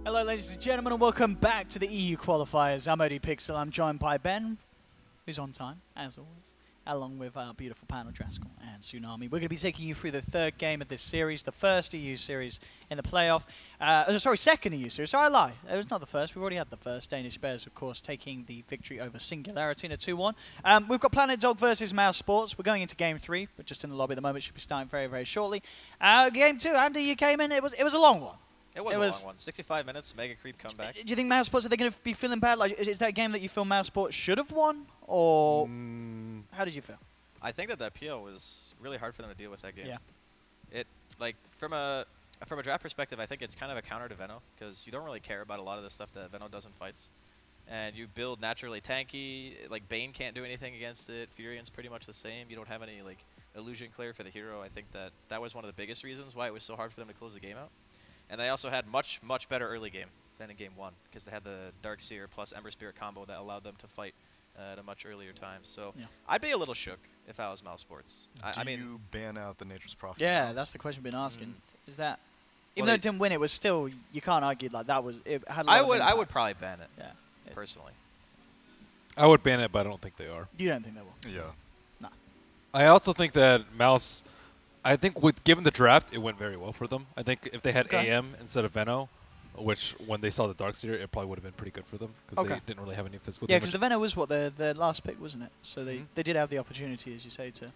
Hello ladies and gentlemen and welcome back to the EU Qualifiers. I'm ODPixel, I'm joined by Ben, who's on time, as always, along with our beautiful panel, Draskell and Tsunami. We're going to be taking you through the third game of this series, the first EU series in the playoff. Second EU series, sorry I lie, it was not the first, we've already had the first. Danish Bears, of course, taking the victory over Singularity in a 2-1. We've got Planet Dog versus Mouse Sports. We're going into game 3, but just in the lobby at the moment, should be starting very, very shortly. Game 2, Andy, you came in, it was a long one. It was a long one. 65 minutes, mega creep comeback. Do you think Mouse Sports, are they going to be feeling bad? Like, is that a game that you feel Mouse Sports should have won? Or how did you feel? I think that PL was really hard for them to deal with that game. Yeah. It, like, from a draft perspective, I think it's kind of a counter to Veno, because you don't really care about a lot of the stuff that Veno does in fights. And you build naturally tanky. Like, Bane can't do anything against it. Furion's pretty much the same. You don't have any, like, illusion clear for the hero. I think that was one of the biggest reasons why it was so hard for them to close the game out. And they also had much better early game than in game 1, because they had the Darkseer plus Ember Spirit combo that allowed them to fight at a much earlier time. So yeah. I'd be a little shook if I was Mouse Sports. I mean, you ban out the Nature's Prophet? Yeah, that's the question we've been asking. Is that, even though it didn't win, it was still, you can't argue like that was, it had a lot of impact. I would probably ban it. Yeah, personally. I would ban it, but I don't think they are. You don't think they will? Yeah. No. I also think that Mouse, I think given the draft, it went very well for them. I think if they had AM instead of Veno, which when they saw the Darkseer, it probably would have been pretty good for them, because they didn't really have any physical damage. Yeah, because the Veno was what, their last pick, wasn't it? So they did have the opportunity, as you say, to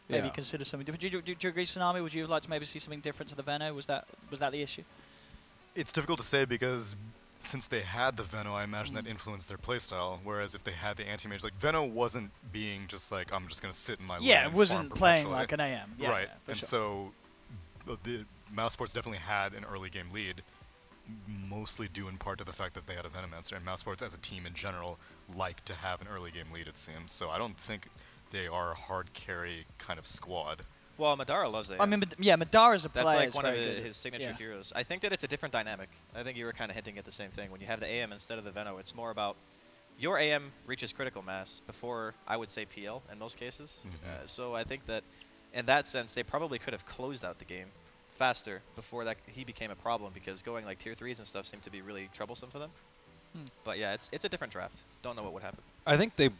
maybe consider something different. Do you agree, Tsunami? Would you like to maybe see something different to the Veno? Was that the issue? It's difficult to say, because since they had the Veno, I imagine that influenced their playstyle. Whereas if they had the anti-mage, like Veno wasn't being just like, I'm just going to sit in my lane it wasn't playing like an AM. Yeah, right. Yeah, and so the Mouse Sports definitely had an early game lead, mostly due in part to the fact that they had a Venomancer. And Mouse Sports as a team in general like to have an early game lead, it seems. So I don't think they are a hard carry kind of squad. Well, Madara loves it. I mean, Madara's a player. That's like one of his signature heroes. I think that it's a different dynamic. I think you were kind of hinting at the same thing. When you have the AM instead of the Veno, it's more about your AM reaches critical mass before, I would say, PL in most cases. So I think that in that sense, they probably could have closed out the game faster before that he became a problem, because going like tier 3s and stuff seemed to be really troublesome for them. But yeah, it's a different draft. Don't know what would happen. I think they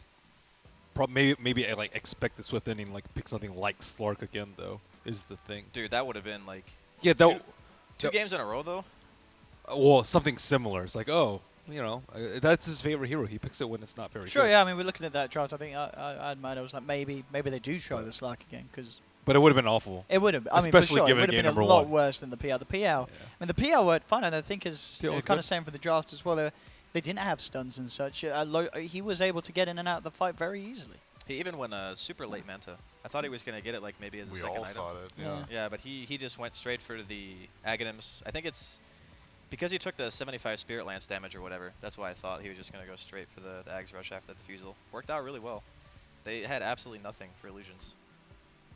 maybe I like expect the Swift ending, like pick something like Slark again, though, is the thing. Dude, that would have been like two games in a row, though. Well, something similar. It's like, oh, you know, that's his favorite hero. He picks it when it's not very good. Sure, yeah. I mean, we're looking at that draft. I think I admired. I was like, maybe they do try the Slark again, because. But it would have been awful. It would have. I mean, especially for sure, given it would have been a lot worse than the PL. The PL. Yeah. I mean, the PL were fun, and I think is kind of same for the draft as well. They didn't have stuns and such. He was able to get in and out of the fight very easily. He even went a super late Manta. I thought he was going to get it like maybe as a second item. We all thought it, yeah. Yeah, but he just went straight for the Aghanims. I think it's because he took the 75 Spirit Lance damage or whatever. That's why I thought he was just going to go straight for the Aghs Rush after that defusal. Worked out really well. They had absolutely nothing for illusions.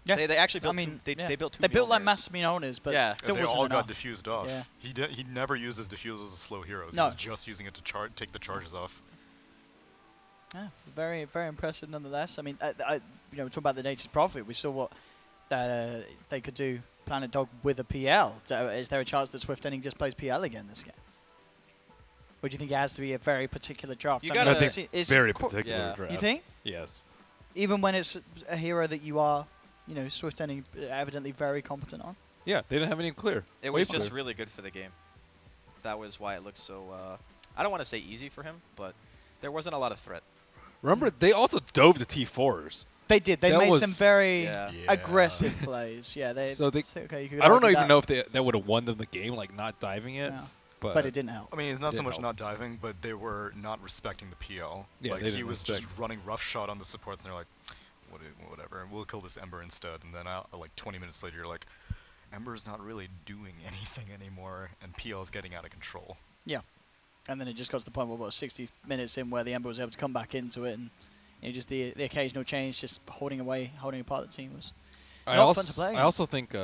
Yeah. They actually built they built two. They built like mass Minowners, but still they wasn't all enough. got diffused off. Yeah. He never used his diffusal as a slow hero. So he was just using it to take the charges off. Yeah, very, very impressive nonetheless. I mean, we're talking about the Nature's Prophet. We saw what they could do, Planet Dog, with a PL. So is there a chance that Swift Ending just plays PL again this game? Or do you think it has to be a very particular draft? I think very particular draft. You think? Yes. Even when it's a hero that you are, Swift Ending evidently very competent on? Yeah, they didn't have any clear. It was just really good for the game. That was why it looked so, I don't want to say easy for him, but there wasn't a lot of threat. Remember, they also dove the T4s. They did. They made some very aggressive plays. Yeah, I don't even know if that would have won them the game, like not diving it. No. But it didn't help. I mean, it's not so much not diving, but they were not respecting the PL. Yeah, like he was just running roughshod on the supports, and they're like, whatever, we'll kill this Ember instead. And then like 20 minutes later, you're like, Ember's not really doing anything anymore, and PL is getting out of control. Yeah. And then it just got to the point where 60 minutes in where the Ember was able to come back into it, and just the occasional change, just holding apart the team was not fun to play. I also think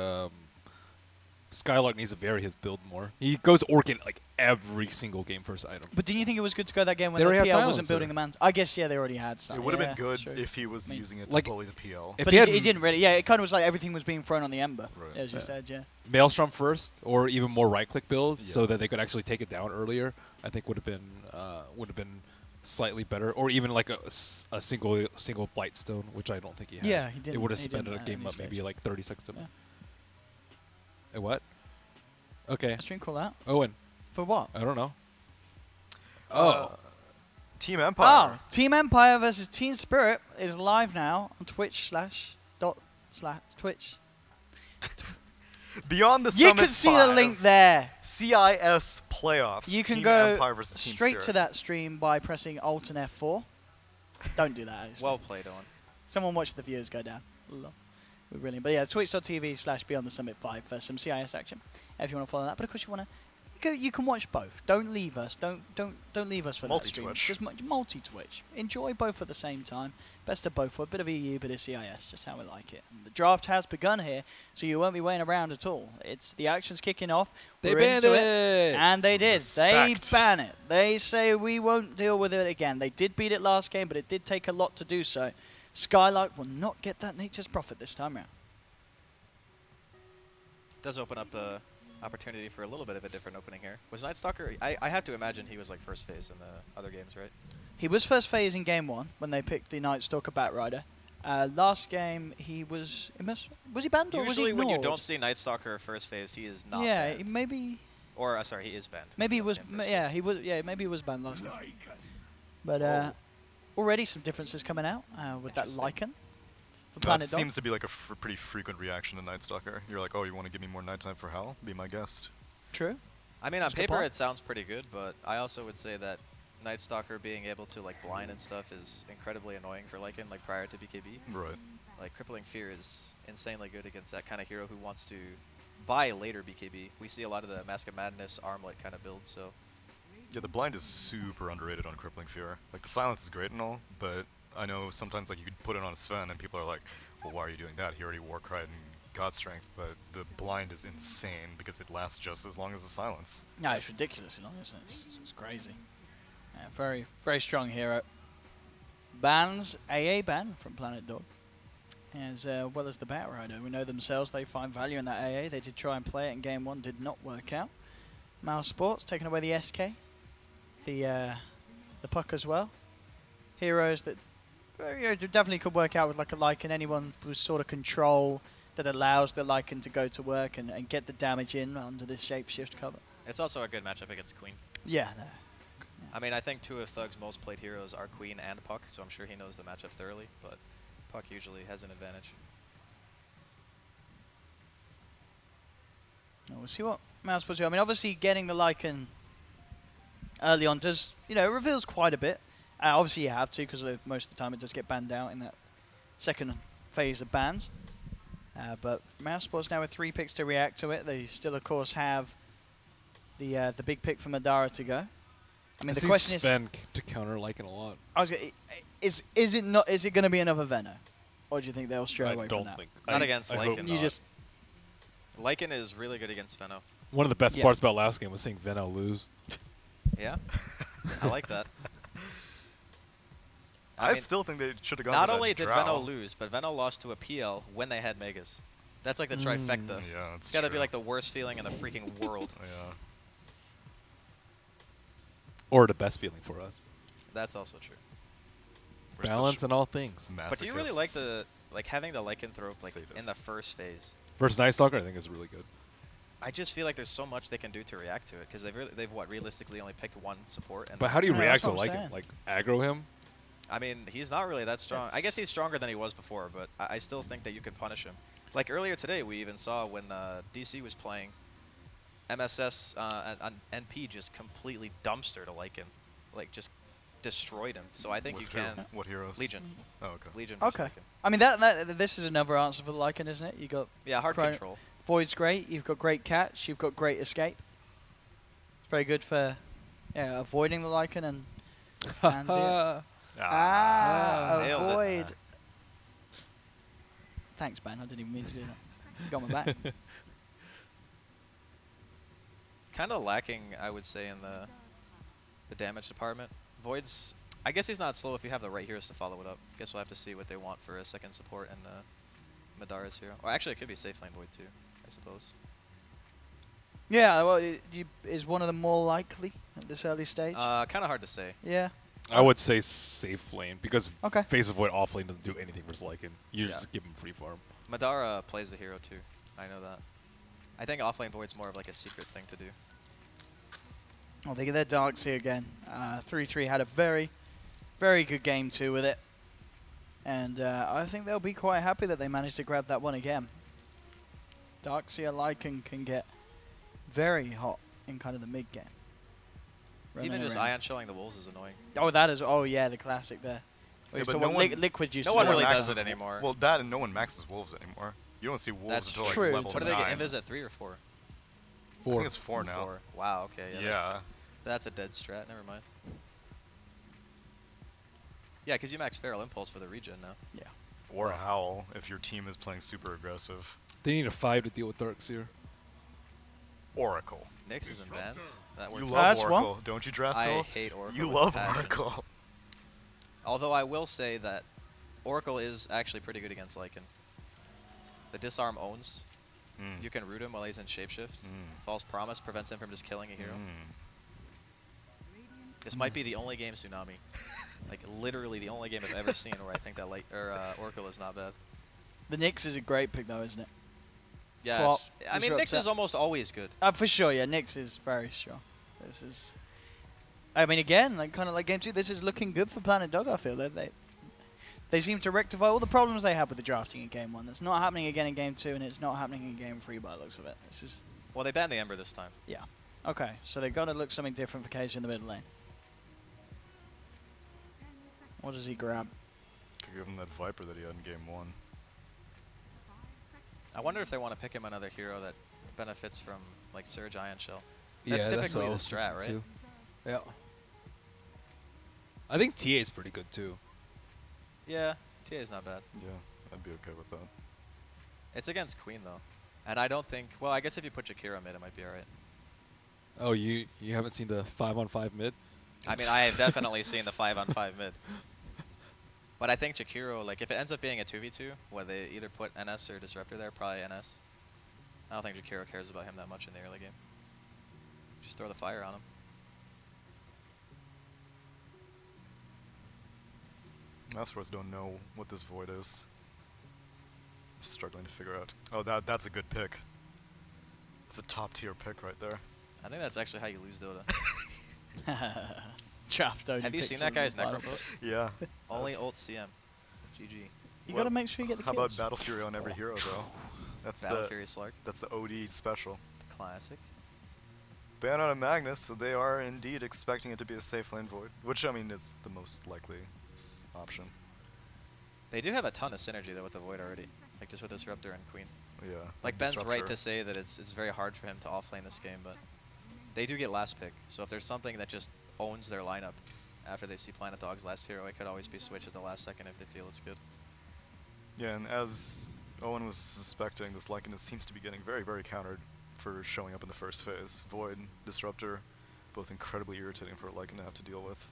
Skylark needs to vary his build more. He goes Orkin like every single game for his item. But didn't you think it was good to go that game when They the already had PL wasn't silencer. building the man? I guess, yeah, they already had some. It would have Yeah, been good true. if he was using it to like, bully the PL. If But he he, had he didn't really. Yeah, it kind of was like everything was being thrown on the Ember, Right. as you said, yeah. Maelstrom first, or even more right-click build, Yeah. so that they could actually take it down earlier, I think would have been slightly better, or even like a single Blightstone, which I don't think he had. Yeah, he didn't. It would have he sped didn't a at game any up maybe stage. like 30 seconds. Yeah. A what? Okay, A stream call out? Owen. For what? I don't know. Oh, Team Empire. Oh, Team Empire versus Team Spirit is live now on Twitch /Twitch. Beyond the You Summit can see 5, the link there. CIS playoffs. You can Team go Empire versus Team straight Spirit. to that stream by pressing Alt and F4. Don't do that. Actually. Well played, Owen. Someone watch the viewers go down. Lol. We're brilliant. But yeah, twitch.tv/Beyond the Summit 5 for some CIS action. If you want to follow that, but of course you want to. You can watch both. Don't leave us. Don't leave us for that stream. Multi-Twitch. Just multi-Twitch. Enjoy both at the same time. Best of both. A bit of EU, bit of CIS. Just how we like it. And the draft has begun here, so you won't be waiting around at all. It's the action's kicking off. they We're banned into it. and they did. Respect. They ban it. They say we won't deal with it again. They did beat it last game, but it did take a lot to do so. Skylark will not get that Nature's Prophet this time round. Does open up the opportunity for a little bit of a different opening here. Was Nightstalker? I have to imagine he was like first phase in the other games, right? He was first phase in game 1 when they picked the Night Stalker Batrider. Last game he was. Was he banned or was he Usually ignored? when you don't see Nightstalker first phase, he is not yeah, banned. maybe. Or sorry, he is banned. Maybe he You don't was. see him first Yeah, phase. he was. Yeah, maybe he was banned last game. But Oh. already some differences coming out with that Interesting. Lycan. For That Planet Dog. seems to be like a pretty frequent reaction to Night Stalker. You're like, oh, you want to give me more nighttime for hell? Be my guest. True. I mean, on That's a good paper point. it sounds pretty good, but I also would say that Nightstalker being able to like blind and stuff is incredibly annoying for Lycan, like prior to BKB. Right. Like Crippling Fear is insanely good against that kind of hero who wants to buy later BKB. We see a lot of the Mask of Madness armlet kind of builds, so Yeah, the blind is super underrated on Crippling Fear. Like, the silence is great and all, but I know sometimes like you could put it on a Sven and people are like, well, why are you doing that? He already Warcried and God Strength, but the blind is insane because it lasts just as long as the silence. No, it's ridiculously long, isn't it? It's crazy. Yeah, very, very strong hero. Bans AA ban from Planet Dog, as well as the Batrider. We know themselves they find value in that AA. They did try and play it in game 1, did not work out. Mouse Sports taking away the SK, the puck as well. Heroes that definitely could work out with like a Lycan. Anyone with sort of control that allows the Lycan to go to work and get the damage in under this shapeshift cover. it's also a good matchup against Queen. Yeah. I mean, I think two of Thug's most played heroes are Queen and Puck, so I'm sure he knows the matchup thoroughly, but Puck usually has an advantage. We'll see what Mouse puts. I mean, obviously getting the Lycan early on does, reveals quite a bit. Obviously you have to, because most of the time it does get banned out in that second phase of bans. But Mouse Sports now with 3 picks to react to it. They still, of course, have the big pick for Madara to go. I mean, the question is, Sven to counter Lycan a lot. is it going to be another Venom, or do you think they'll stray I away don't from that? think. Not I- against I hope Lycan. You not. just Lycan is really good against Veno. One of the best Yeah. parts about last game was seeing Veno lose. Yeah? I like that. I mean, still think they should have gone not for that only did Drow. Veno lose, but Veno lost to a PL when they had Megas. That's like the trifecta. Yeah, it's It's got to be true. like the worst feeling in the freaking world. Yeah. Or the best feeling for us. That's also true. We're Balance such in all things. But do you really like masochists. having the lycanthrope like in the Sadists. first phase? Versus Night Stalker, I think is really good. I just feel like there's so much they can do to react to it because they've realistically only picked one support. And But how do you Yeah, react that's to what I'm Lycan? saying. Like aggro him? I mean, he's not really that strong. I guess he's stronger than he was before, but I still think that you can punish him. Like earlier today, we even saw when DC was playing, MSS on NP just completely dumpstered a Lycan, like just destroyed him. So I think With you who? can What heroes? Legion, Oh, okay. Legion versus okay. Lycan. I mean, that this is another answer for the Lycan, isn't it? You got Yeah, hard Chrono- control. Void's great. You've got great catch. You've got great escape. It's very good for avoiding the Lycan and nailed it. avoid. Thanks, Ben. I didn't even mean to do that. Got my back. kind of lacking, I would say, in the damage department. Void's, I guess he's not slow if you have the right heroes to follow it up. Guess we'll have to see what they want for a second support and Madara's hero. Or actually, it could be safe lane Void too, I suppose. Yeah, well, is one of them more likely at this early stage? Kind of hard to say. Yeah. I would say safe lane because Okay. Face of Void off lane doesn't do anything for Lycan. You Yeah. just give him free farm. Madara plays the hero too. I know that. I think offlane Void's more of like a secret thing to do. Well, they get their Darks here again. 3-3 had a very, very good game too with it. And I think they'll be quite happy that they managed to grab that one again. Darkseer Lycan can get very hot in kind of the mid game. Even just Ion showing the wolves is annoying. Oh, that is. Oh, yeah, the classic there. Yeah, So but what no one- Liquid used no to one do. really does maxes it anymore. Well, that and no one maxes wolves anymore. You don't see wolves That's until like true. level What do they get? 9. Invis at 3 or 4? I think it's 4 now. 4. Wow, okay. Yeah. Yeah. That's a dead strat. Never mind. Yeah, because you max Feral Impulse for the regen now. Yeah. Or Howl if your team is playing super aggressive. They need a 5 to deal with Darkseer. Oracle. Nyx is in banned. That You works. love That's Oracle, one. don't you, I Drasko? hate Oracle. You with love passion. Oracle. Although I will say that Oracle is actually pretty good against Lycan. The disarm owns. Mm. You can root him while he's in shapeshift. False Promise prevents him from just killing a hero. This might be the only game Tsunami. Like literally the only game I've ever seen where I think that Oracle is not bad. The Nyx is a great pick, though, isn't it? Yeah, Well, I mean disrupt Nyx is that. almost always good. For sure, yeah. Nyx is very strong. This is. I mean, again, like kind of like game 2. This is looking good for Planet Dog. I feel that they seem to rectify all the problems they had with the drafting in game 1. That's not happening again in game 2, and it's not happening in game 3 by the looks of it. This is. Well, they banned the Ember this time. Yeah. Okay, so they've got to look something different for Casey in the mid lane. What does he grab? Could give him that Viper that he had in game 1. I wonder if they want to pick him another hero that benefits from like Surge Ion Shell. Yeah, That's what typically I the was strat, thinking right? too. Yeah. I think TA is pretty good too. Yeah, TA is not bad. Yeah, I'd be okay with that. It's against Queen though, and I don't think. Well, I guess if you put Jakiro mid, it might be alright. Oh, you haven't seen the 5-on-5 mid? I mean, I have definitely seen the 5-on-5 mid. But I think Jakiro, like, if it ends up being a 2v2, where they either put NS or Disruptor there, probably NS. I don't think Jakiro cares about him that much in the early game. Just throw the fire on him. Most of us don't know what this Void is. Just struggling to figure out. Oh, that's a good pick. That's a top tier pick right there. I think that's actually how you lose Dota. Draft only Have you picks seen that on the guy's bottom. Necrophos? Yeah. Only That's- ult CM. GG. You Well, got to make sure you get the How kills. about Battle Fury on every hero though? That's Battle the Fury Slark. that's the OD special. Classic. Ban on a Magnus, so they are indeed expecting it to be a safe lane Void, which I mean is the most likely option. They do have a ton of synergy though with the Void already. Like just with Disruptor and Queen. Yeah. Like Ben's right Disruptor. to say that it's very hard for him to offlane this game, but they do get last pick. So if there's something that just owns their lineup after they see Planet Dog's last hero, it could always be switched at the last second if they feel it's good. Yeah, and as Owen was suspecting, this Lycanus seems to be getting very, very countered for showing up in the first phase. Void, Disruptor, both incredibly irritating for a Lycan to have to deal with.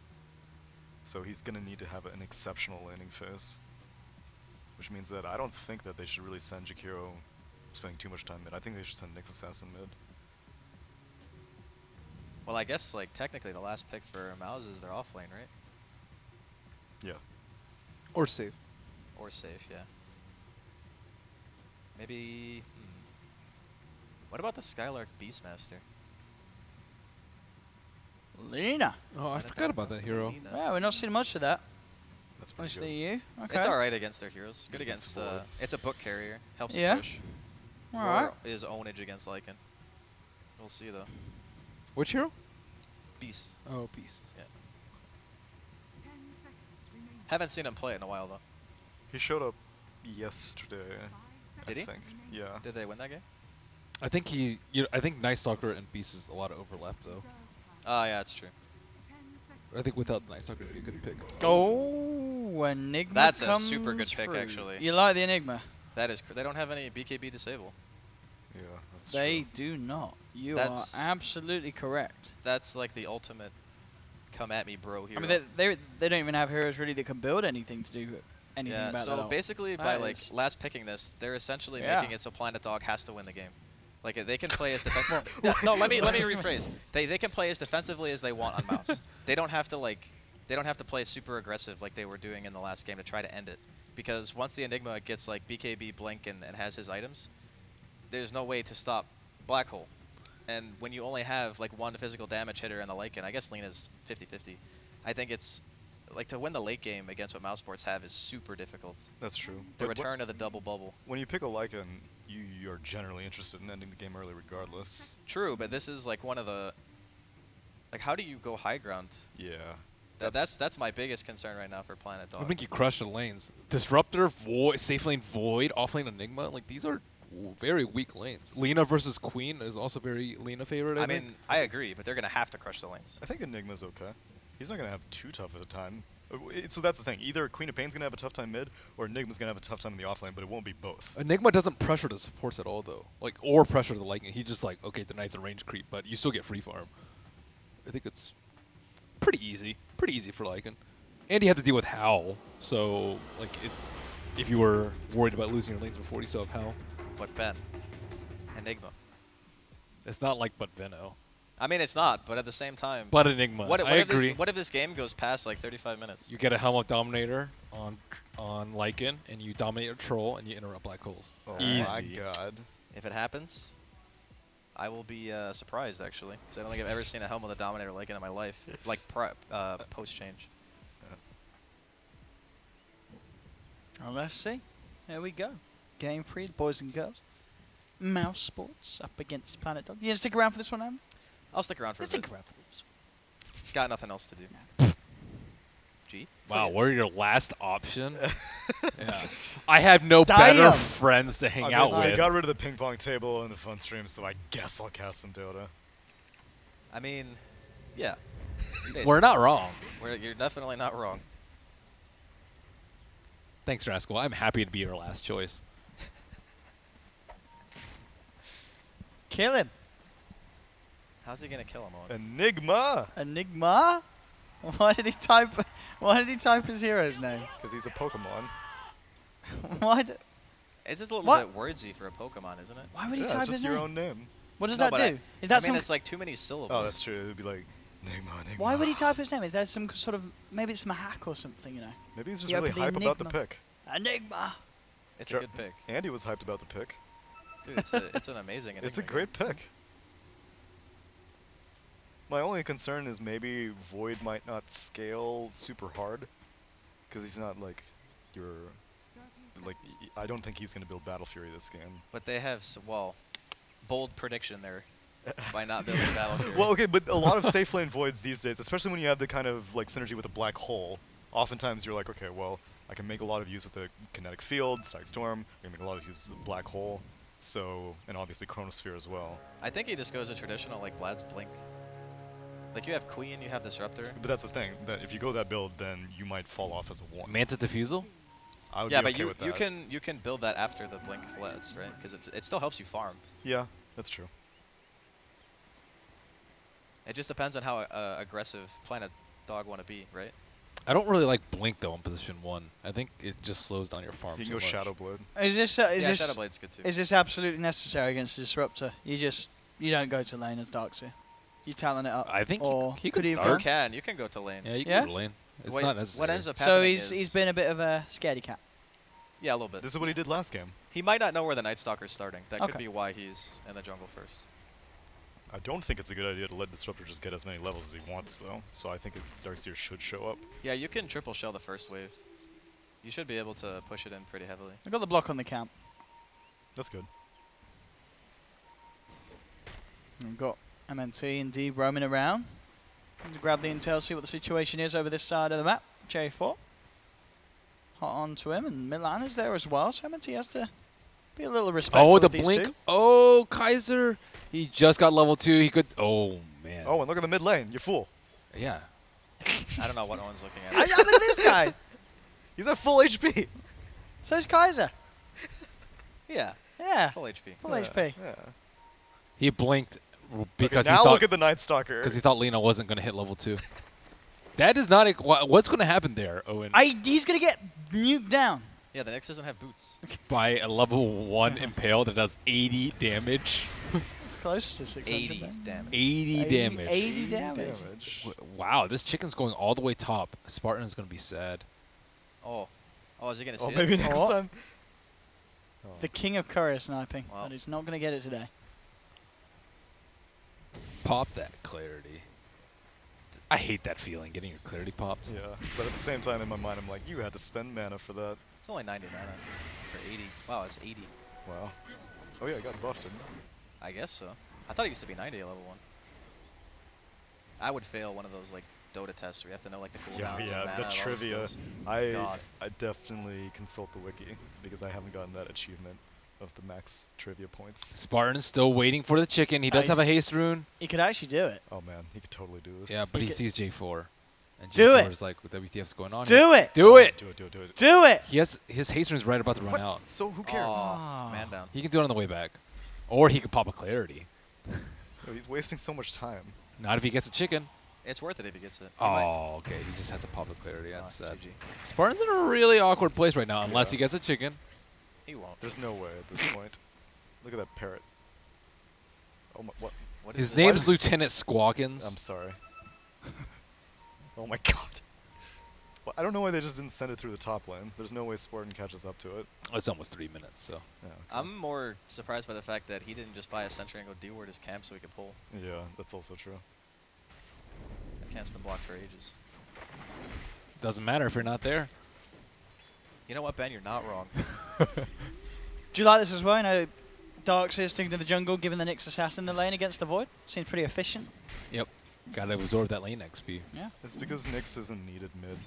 So he's going to need to have an exceptional laning phase. Which means that I don't think that they should really send Jakiro spending too much time mid. I think they should send Nyx Assassin mid. Well, I guess like technically the last pick for mouz is their offlane, right? Yeah. Or safe. Or safe, yeah. Maybe. What about the Skylark Beastmaster? Lina. Oh, I forgot about that hero. Lina. Yeah, we're not seeing much of that. That's pretty Mostly good. you. Okay. It's alright against their heroes. Good Against against. Void. It's a book carrier. Helps you Yeah. push. All right. Is ownage against Lycan. We'll see though. Which hero? Beast. Oh, Beast. Yeah. Haven't seen him play it in a while though. He showed up yesterday. Did I he? think. Yeah. Did they win that game? I think I think Night Stalker and Beast is a lot of overlap though. Oh yeah, it's true. I think without Night Stalker, it'd be a good pick. Oh, Enigma That's a comes super good pick, through. actually. You like the Enigma? That is. They don't have any BKB disable. Yeah. That's They true. do not. You That's- are absolutely correct. That's like the ultimate come at me, bro hero. I mean, they don't even have heroes really that can build anything to do anything yeah, about so that. ult. basically That by like is- last picking this, they're essentially Yeah. making it so Planet Dog has to win the game. Like they can play as defensive. no, let me rephrase. They can play as defensively as they want on mouse. They don't have to play super aggressive like they were doing in the last game to try to end it. Because once the Enigma gets like BKB Blink and has his items, there's no way to stop Black Hole. And when you only have like one physical damage hitter and the Lycan, I guess Lena's 50-50. I think it's like to win the late game against what mouse sports have is super difficult. That's true. The But return of the double bubble. when you pick a Lycan, you're generally interested in ending the game early regardless. True, but this is like one of the like how do you go high ground? Yeah. That's my biggest concern right now for Planet Dog. I think you crush the lanes. Disruptor, Void, safe lane Void, off lane Enigma. Like these are very weak lanes. Lena versus Queen is also very Lena favorite. I think. mean, I agree, but they're gonna have to crush the lanes. I think Enigma's okay. He's not going to have too tough of a time. So that's the thing. Either Queen of Pain's going to have a tough time mid, or Enigma's going to have a tough time in the offlane, but it won't be both. Enigma doesn't pressure the supports at all though. Like or pressure the Lightning. He just like okay, the Knight's a range creep, but you still get free farm. I think it's pretty easy. Pretty easy for Lycan. And he had to deal with Howl, so like if you were worried about losing your lanes before, you still have Howl. But Ben, Enigma. It's not like but Veno. I mean, it's not, but at the same time, But Enigma. what I if agree. what if this game goes past like 35 minutes? You get a Helm of Dominator on Lycan, and you dominate a troll, and you interrupt black holes. Oh Easy. my god. If it happens, I will be surprised actually, because I don't think I've ever seen a Helm of the Dominator like it in my life, like post change. Well, let's see. There we go. Game 3, boys and girls. Mouse Sports up against Planet Dog. You gonna stick around for this one, Adam? I'll stick around for a Let's stick bit. around for this Got nothing else to do. G. Wow, we're your last option. Yeah. I have no better Damn. friends to hang I out mean, I with. got rid of the ping pong table in the fun stream, so I guess I'll cast some Dota. I mean, yeah. We're not wrong. You're definitely not wrong. Thanks, Rascal. I'm happy to be your last choice. Kill him. How's he gonna kill him on? Enigma! Enigma? Why did he type his hero's name? Because he's a Pokemon. Why d It's just a little What? bit wordsy for a Pokemon, isn't it? why would he Yeah, type it's his just your name? own name. What does No, that but do? Is that I mean, some it's like too many syllables. Oh, that's true. It would be like, Enigma, Enigma. Why would he type his name? Is there some sort of maybe it's some hack or something, you know? Maybe he's just You really open the hype about the Enigma. pick. Enigma. It's Sure. a good pick. Andy was hyped about the pick. Dude, it's an amazing It's a Enigma great game. pick. My only concern is maybe Void might not scale super hard, because he's not like your I don't think he's going to build Battle Fury this game. But they have, well, bold prediction there by not building Battle Fury. Well, okay, but a lot of safe lane Voids these days, especially when you have the kind of like synergy with the black hole, oftentimes you're like, okay, well, I can make a lot of use with the kinetic field, Static Storm, I can make a lot of use with the black hole, so, and obviously Chronosphere as well. I think he just goes to traditional, like Vlad's Blink. Like you have Queen, you have Disruptor. But that's the thing, that if you go that build, then you might fall off as a 1. Manta Diffusal? I would Yeah, be but okay with that. you can build that after the Blink Flats, right? Because it still helps you farm. Yeah, that's true. It just depends on how aggressive Planet Dog want to be, right? I don't really like Blink though in position 1. I think it just slows down your farm You so can go much. Shadow Blade. Is this Yeah, Shadow Blade's good too. is this absolutely necessary against the Disruptor? You don't go to lane as Darkseer. You talent it up. I think or he could could he have start. gone? You can go to lane. Yeah, you Yeah? can go to lane. It's What- not necessary. What ends up So happening he's is been a bit of a scaredy cat. yeah, a little bit. This is what he did last game. He might not know where the Night Stalker's starting. That Okay. could be why he's in the jungle first. I don't think it's a good idea to let Disruptor just get as many levels as he wants, though. So I think Darkseer should show up. Yeah, you can triple shell the first wave. You should be able to push it in pretty heavily. I got the block on the camp. That's good. We've got MNT and D roaming around. Going to grab the intel, see what the situation is over this side of the map. J4. Hot on to him, and Milan is there as well, so MNT has to be a little respectful Oh, the of these Blink. two. Oh, Kaiser. He just got level 2. He could. Oh, man. Oh, and look at the mid lane. You fool. Yeah. I don't know what Owen's looking I, at. look at this guy. He's at full HP. So's Kaiser. Yeah, Yeah, full HP. full Yeah, HP. Yeah. He blinked because now he thought look at the Night Stalker. because he thought Lena wasn't going to hit level 2. That is not what's going to happen there, Owen. He's going to get nuked down. Yeah, the Nyx doesn't have boots. By a level 1 impale that does 80 damage. It's close to 600. 80 then. damage. 80 damage. 80 damage. Wow, this chicken's going all the way top. Spartan is going to be sad. Oh. Oh, is he going to Oh, see maybe it? next Oh. time. The king of courier sniping. Wow. But he's not going to get it today. Pop that clarity. I hate that feeling, getting your clarity popped. Yeah, but at the same time, in my mind, I'm like, you had to spend mana for that. It's only 90 mana for 80. Wow, it's 80. Wow. Oh yeah, I got buffed, didn't I guess so. I thought it used to be 90 at level 1. I would fail one of those like Dota tests where you have to know like the I? cooldowns and mana the and all trivia. skills. I God. definitely consult the wiki because I haven't gotten that achievement of the max trivia points. Spartan's still waiting for the chicken. He does have a Nice. haste rune. He could actually do it. Oh man, he could totally do this. Yeah, but he could- sees J4. And Do J4 it. is like, with WTF's going on. Do it. Do it. Do it, do it, do it. Do it. He has his haste rune's right about to run What? out. So who cares? Oh, man down. He can do it on the way back. Or he could pop a clarity. Yo, he's wasting so much time. Not if he gets a chicken. It's worth it if he gets it. He might. Oh, okay. He just has to pop a clarity. That's sad. GG. Spartan's in a really awkward place right now, unless Yeah. he gets a chicken. He won't. There's no way at this point. Look at that parrot. Oh my, what? What is His this? name's Lieutenant Squawkins. I'm sorry. Oh my god. Well, I don't know why they just didn't send it through the top lane. There's no way Spartan catches up to it. It's almost 3 minutes, so. Yeah, okay. I'm more surprised by the fact that he didn't just buy a sentry and go D-ward his camp so he could pull. Yeah, that's also true. That camp's been blocked for ages. Doesn't matter if you're not there. You know what, Ben? You're not wrong. Do you like this as well? You know, Darkseer sticking to the jungle, giving the Nyx assassin the lane against the Void. Seems pretty efficient. Yep. Gotta absorb that lane XP. Yeah. It's because Nyx isn't needed mid.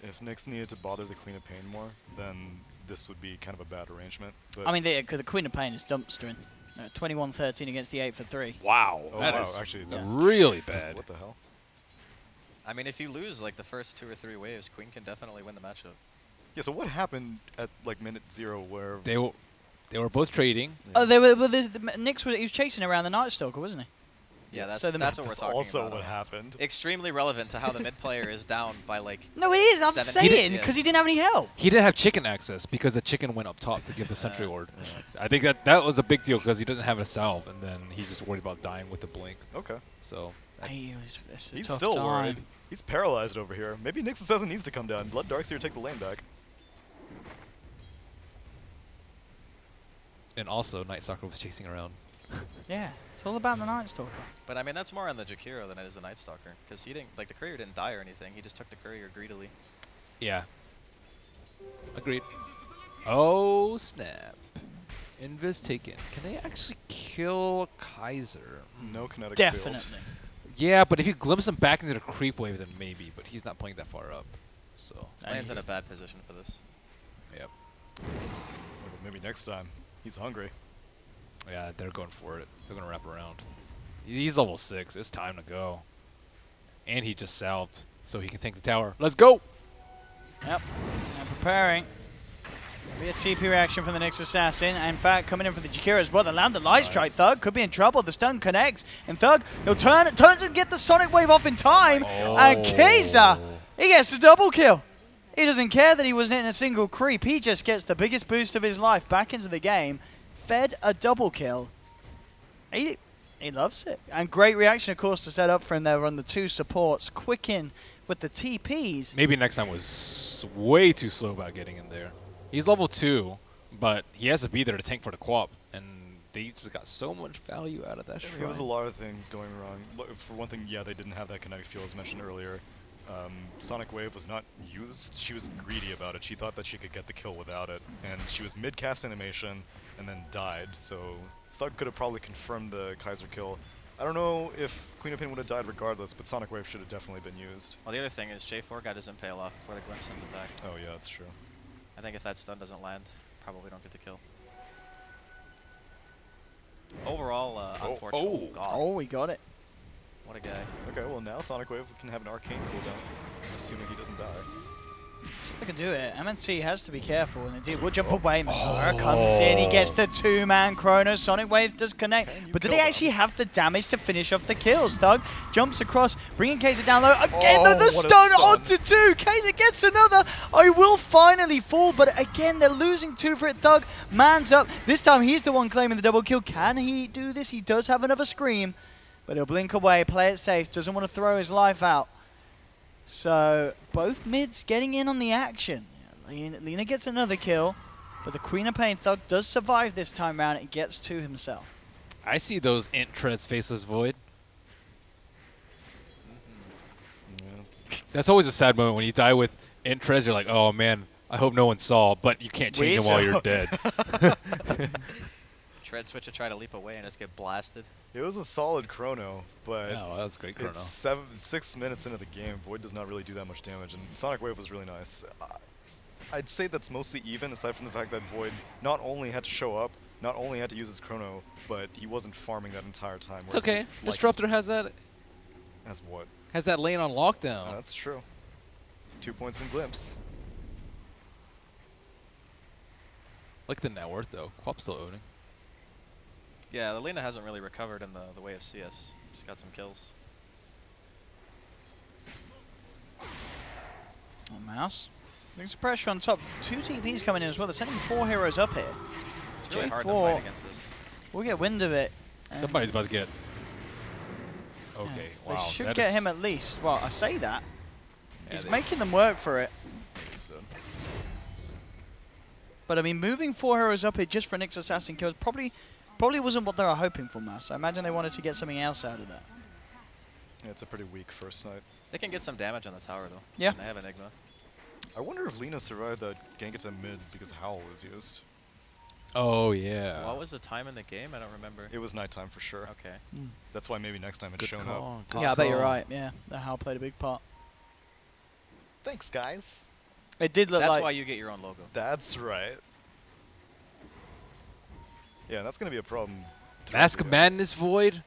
If Nyx needed to bother the Queen of Pain more, then this would be kind of a bad arrangement. But I mean, the Queen of Pain is dumpstering. 21-13 against the 8 for 3. Wow. oh that wow, is actually, Yeah. that's really bad. What the hell? I mean, if you lose like the first 2 or 3 waves, Queen can definitely win the matchup. Yeah. So what happened at like minute 0 where? They were both trading. Yeah. Oh, they were. Well, the Nyx was. He was chasing around the Night Stalker, wasn't he? Yeah, that's So the that's what we're That's talking also about. what happened. Extremely relevant to how the mid player is down by like. No, it is. I'm 7 saying minutes. because he didn't have any help. He didn't have chicken access because the chicken went up top to give the sentry ward. Yeah. I think that was a big deal because he doesn't have a salve, and then he's just worried about dying with the blink. Okay. So It's a He's tough still time. worried. He's paralyzed over here. Maybe Nyx Assassin needs to come down. Let Darkseer take the lane back. and also Night Stalker was chasing around. Yeah, it's all about the Night Stalker. But I mean, that's more on the Jakiro than it is the Night Stalker, because he didn't like the courier didn't die or anything. He just took the courier greedily. Yeah. Agreed. Oh snap! Invis taken. Can they actually kill Kaiser? No kinetic Definitely. field. Yeah, but if you glimpse him back into the creep wave, then maybe. But he's not playing that far up, so. Lane's in a bad position for this. Yep. Maybe next time. He's hungry. Yeah, they're going for it. They're gonna wrap around. He's level 6. It's time to go. And he just salved, so he can tank the tower. Let's go! Yep. And preparing. Be a TP reaction from the next assassin. In fact, coming in for the Jakiro as well. The land the light strike. Nice. Thug could be in trouble. The stun connects. And Thug, he'll turns and get the Sonic Wave off in time. And Kaiser, he gets a double kill. He doesn't care that he wasn't hitting a single creep. He just gets the biggest boost of his life back into the game. Fed a double kill. He loves it. And great reaction, of course, to set up for him there on the 2 supports. Quick in with the TPs. Maybe next time was way too slow about getting in there. He's level 2, but he has to be there to tank for the co-op, and they just got so much value out of that shrine. There was a lot of things going wrong. For one thing, yeah, they didn't have that kinetic field as mentioned earlier. Sonic Wave was not used. She was greedy about it. She thought that she could get the kill without it, and she was mid-cast animation and then died, so Thug could have probably confirmed the Kaiser kill. I don't know if Queen of Pain would have died regardless, but Sonic Wave should have definitely been used. Well, the other thing is J4 got his impale off before the glimpse sent him back. Oh yeah, that's true. I think if that stun doesn't land, probably don't get the kill. Overall, unfortunate. oh. God. Oh, we got it. What a guy. Okay, well now Sonic Wave can have an arcane cooldown, assuming he doesn't die. See if they can do it. MNC has to be careful, and indeed will jump away. Madara comes in, he gets the 2-man chrono. Sonic Wave does connect, but do they actually have the damage to finish off the kills? Thug jumps across, bringing Kaiser down low. Again, the stun onto 2. Kaiser gets another. I will finally fall, but again, they're losing 2 for it. Thug mans up. This time, he's the one claiming the double kill. Can he do this? He does have another scream, but he'll blink away, play it safe, doesn't want to throw his life out. So, both mids getting in on the action. Lina gets another kill, but the Queen of Pain Thug does survive this time round and gets to himself. I see those Intrez faceless Void. That's always a sad moment when you die with Intrez. You're like, oh man, I hope no one saw, but you can't change them while you're dead. Tread switch to try to leap away and just get blasted. It was a solid chrono, but Oh, that's great chrono. it's 6 minutes into the game. Void does not really do that much damage, and Sonic Wave was really nice. I'd say that's mostly even, aside from the fact that Void not only had to show up, not only had to use his chrono, but he wasn't farming that entire time. It's okay. Disruptor has that. Has what? Has that lane on lockdown. That's true. 2 points in glimpse. Like the net worth though. Quap's still owning. Yeah, the Lina hasn't really recovered in the way of CS. Just got some kills. Mouse. There's pressure on top. 2 TPs coming in as well. They're sending 4 heroes up here. It's really hard to J4 fight against this. will get wind of it. Somebody's about to get. Okay, wow. They should that get is- him at least. Well, I say that. Yeah, He's they- making them work for it. He's dead. But I mean, moving 4 heroes up here just for Nick's assassin kills probably wasn't what they were hoping for, Mouse. I imagine they wanted to get something else out of that. Yeah, it's a pretty weak first night. They can get some damage on the tower though. Yeah. And they have Enigma. I wonder if Lina survived that gank into mid because Howl was used. Oh yeah. What was the time in the game? I don't remember. It was nighttime for sure. Okay. That's why maybe next time it's Good shown call, up. good Yeah, I bet you're call. right. Yeah, the Howl played a big part. Thanks, guys. It did look That's like... why you get your own logo. That's right. Yeah, that's gonna be a problem. Mask of Madness Void.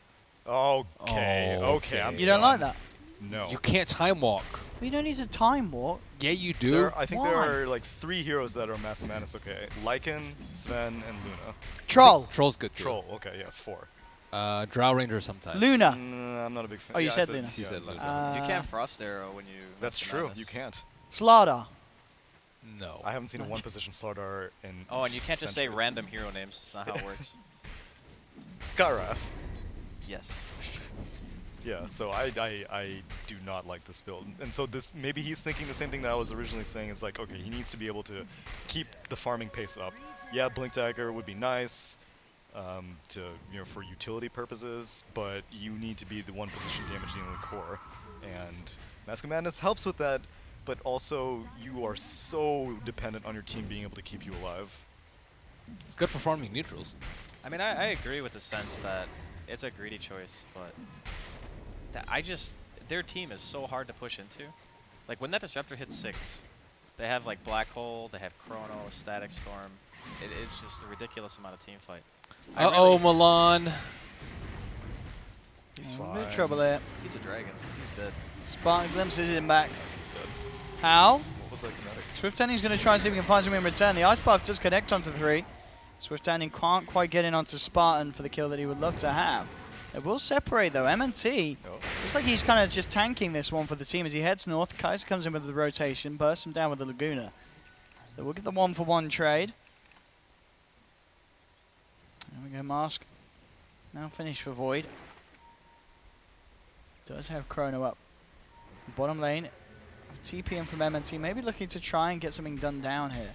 Okay, Oh, okay. I'm You don't like that? No. You can't time walk. Well, you don't need to time walk. Yeah, you do. I think there Why? are like 3 heroes that are Mass Madness. Okay, Lycan, Sven, and Luna. Troll. Troll's good too. Troll. Okay, yeah, 4. Drow Ranger sometimes. Luna. I'm not a big fan. Oh, you Yeah, I said Luna. You said that's Luna. You can't Frost Arrow when you. That's Master true. Madness. You can't. Slaughter. No. I haven't seen a Right. 1-position Slardar in. Oh, and you can't just say centuries. random hero names. That's not how it works. Skyrath. Yes. Yeah, so I do not like this build. And so this maybe he's thinking the same thing that I was originally saying. It's like, okay, he needs to be able to keep the farming pace up. Yeah, Blink Dagger would be nice for utility purposes, but you need to be the 1-position damage dealing core. And Mask of Madness helps with that, but also you are so dependent on your team being able to keep you alive. It's good for farming neutrals. I mean, I agree with the sense that it's a greedy choice, but their team is so hard to push into. Like when that disruptor hits 6, they have like Black Hole, they have Chrono, Static Storm. It's just a ridiculous amount of team fight. Uh-oh, Milan. He's A fine. bit of trouble there. He's a dragon. He's dead. Spartan glimpses him back. He's dead. How? What was that kinetic? Swift Ending's going to try and see if he can find something in return. The Ice Path does connect onto 3. Swift Ending can't quite get in onto Spartan for the kill that he would love to have. It will separate though. MNT Oh. looks like he's kind of just tanking this one for the team as he heads north. Kaiser comes in with the rotation, bursts him down with the Laguna. So we'll get the 1-for-1 trade. There we go, Mask. Now finished for Void. Does have Chrono up. Bottom lane. TPM from MNT, maybe looking to try and get something done down here.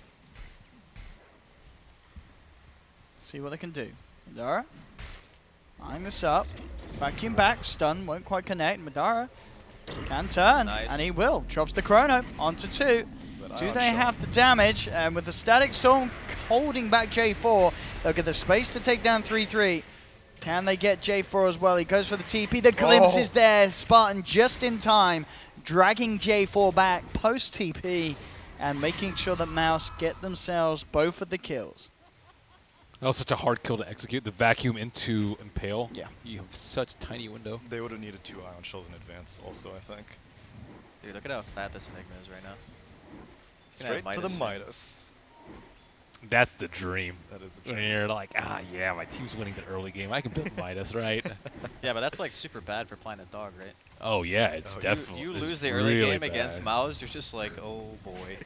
See what they can do. Madara, eyeing this up. Vacuum back, stun, won't quite connect. Madara can turn, Nice. and he will. Drops the Chrono onto 2. But Do Ion they shot. have the damage? And with the Static Storm holding back J4, they'll get the space to take down 3-3. Can they get J4 as well? He goes for the TP. The glimpse is there. Spartan just in time, dragging J4 back post TP and making sure that Mouse get themselves both of the kills. That was such a hard kill to execute. The vacuum into Impale. Yeah. You have such a tiny window. They would have needed 2 Ion Shells in advance also, I think. Dude, look at how fat this Enigma is right now. Straight to the Midas. Midas. That's the dream. That is the When dream. you're like, yeah, my team's winning the early game. I can build Midas, right? Yeah, but that's like super bad for Planet Dog, right? Oh, yeah, it's Oh, definitely. You it's lose the early really game against bad. mouz, you're just like, oh boy.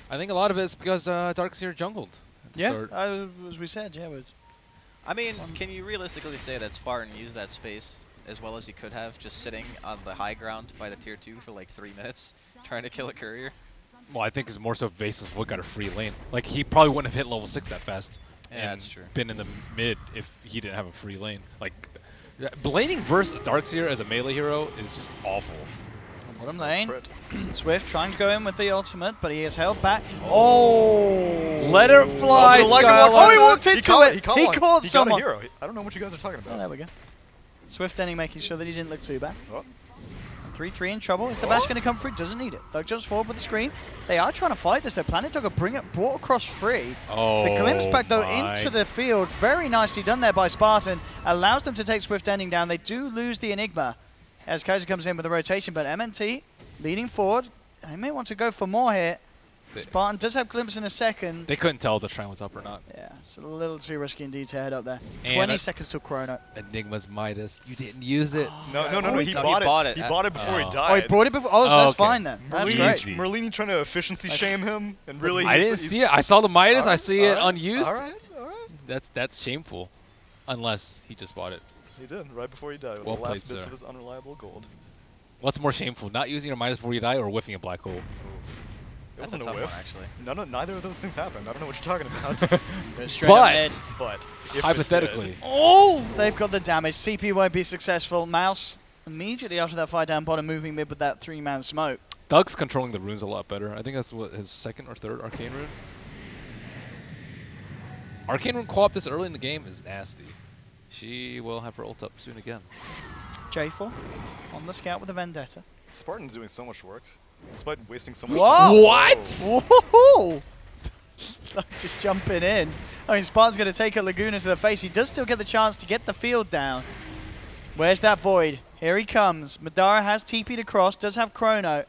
I think a lot of it is because Darkseer jungled. at the Yeah, start. as we said, yeah. I mean, can you realistically say that Spartan used that space as well as he could have, just sitting on the high ground by the tier 2 for like 3 minutes, trying to kill a courier? Well, I think it's more so Vasis would got a free lane. Like, he probably wouldn't have hit level 6 that fast. Yeah, and that's true. Been in the mid if he didn't have a free lane. Like, laning versus Darkseer as a melee hero is just awful. Bottom lane. Crit. Swift trying to go in with the ultimate, but he is held back. Oh! Let it fly, Oh, Skylar. Oh, he walked into caught it. He He caught caught He someone. got a hero. I don't know what you guys are talking Oh, about. there we go. Swift ending making sure that he didn't look too bad. Oh. 3-3 in trouble. Is the bash going to come through? Doesn't need it. Thug jumps forward with the scream. They are trying to fight this though. Planet Dog are brought across free. Oh, The glimpse back though my. into the field. Very nicely done there by Spartan. Allows them to take Swift ending down. They do lose the Enigma as Kaiser comes in with the rotation, but MNT leading forward. They may want to go for more here. Spartan does have glimpse in a second. They couldn't tell if the shrine was up or not. Yeah, it's a little too risky indeed to head up there. And 20 seconds till Chrono. Enigma's Midas. You didn't use it. No. he He No, bought it. it. He bought it before Oh. he Oh, he died. brought it before. Oh, so that's Okay. fine then. That's Merlini- great. Easy. Merlini trying to efficiency shame him, and really. I didn't see it. I saw the Midas. I see it All right. unused. All right. That's shameful. Unless he just bought it. He did right before he died. With Well the last played, bits sir. of his unreliable gold. What's more shameful, not using your Midas before you die or whiffing a black hole? It That's a wasn't tough whiff. one, actually. Neither of those things happened. I don't know what you're talking about. Goes straight up mid. But, but if it hypothetically, did- Oh, they've got the damage. CP won't be successful. Mouse immediately after that fight down bottom, moving mid with that 3-man smoke. Doug's controlling the runes a lot better. I think that's what his second or third Arcane rune. Arcane rune co-op this early in the game is nasty. She will have her ult up soon again. J4 on the scout with a Vendetta. Spartan's doing so much work, despite wasting so much Whoa! time. What? Woohoo! Just jumping in. I mean, Spartan's going to take a Laguna to the face. He does still get the chance to get the field down. Where's that Void? Here he comes. Madara has TP'd across, does have Chrono.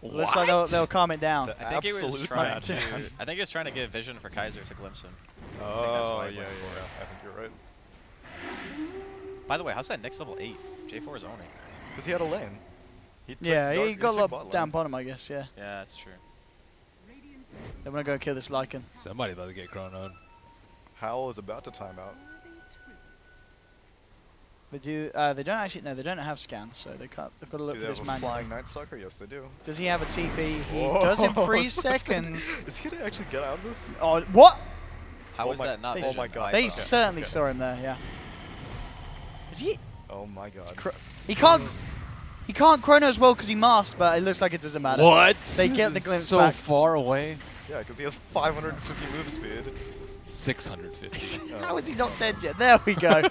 Looks like they'll calm it down. The I think he was absolute trying to. madman. I think he was trying to give vision for Kaiser to glimpse him. Oh, why yeah, he yeah, went for it. I think you're right. By the way, how's that Nyx level 8? J4 is owning. Because he had a lane. He took Yeah, dark- he got took locked bot down lane. bottom, I guess, yeah. Yeah, that's true. They want to go kill this Lycan. Somebody about to get chronoed. Howl is about to time out. They do. They don't actually. No, they don't have scans, so they can't. They've got to look Do for they this have a man. flying Night Stalker? Yes, they do. Does he have a TP? He Whoa, does in 3 Swift. seconds. Is he going to actually get out of this? Oh, what? How Oh was my- that not oh vision? my God. I They saw it. certainly Okay. saw him there. Yeah. Is he? Oh my god. He can't. He can't chrono as well because he masked, but it looks like it doesn't matter. What? They get the glimpse so back. far away. Yeah, because he has 550 move speed. 650. How is he not dead yet? There we go.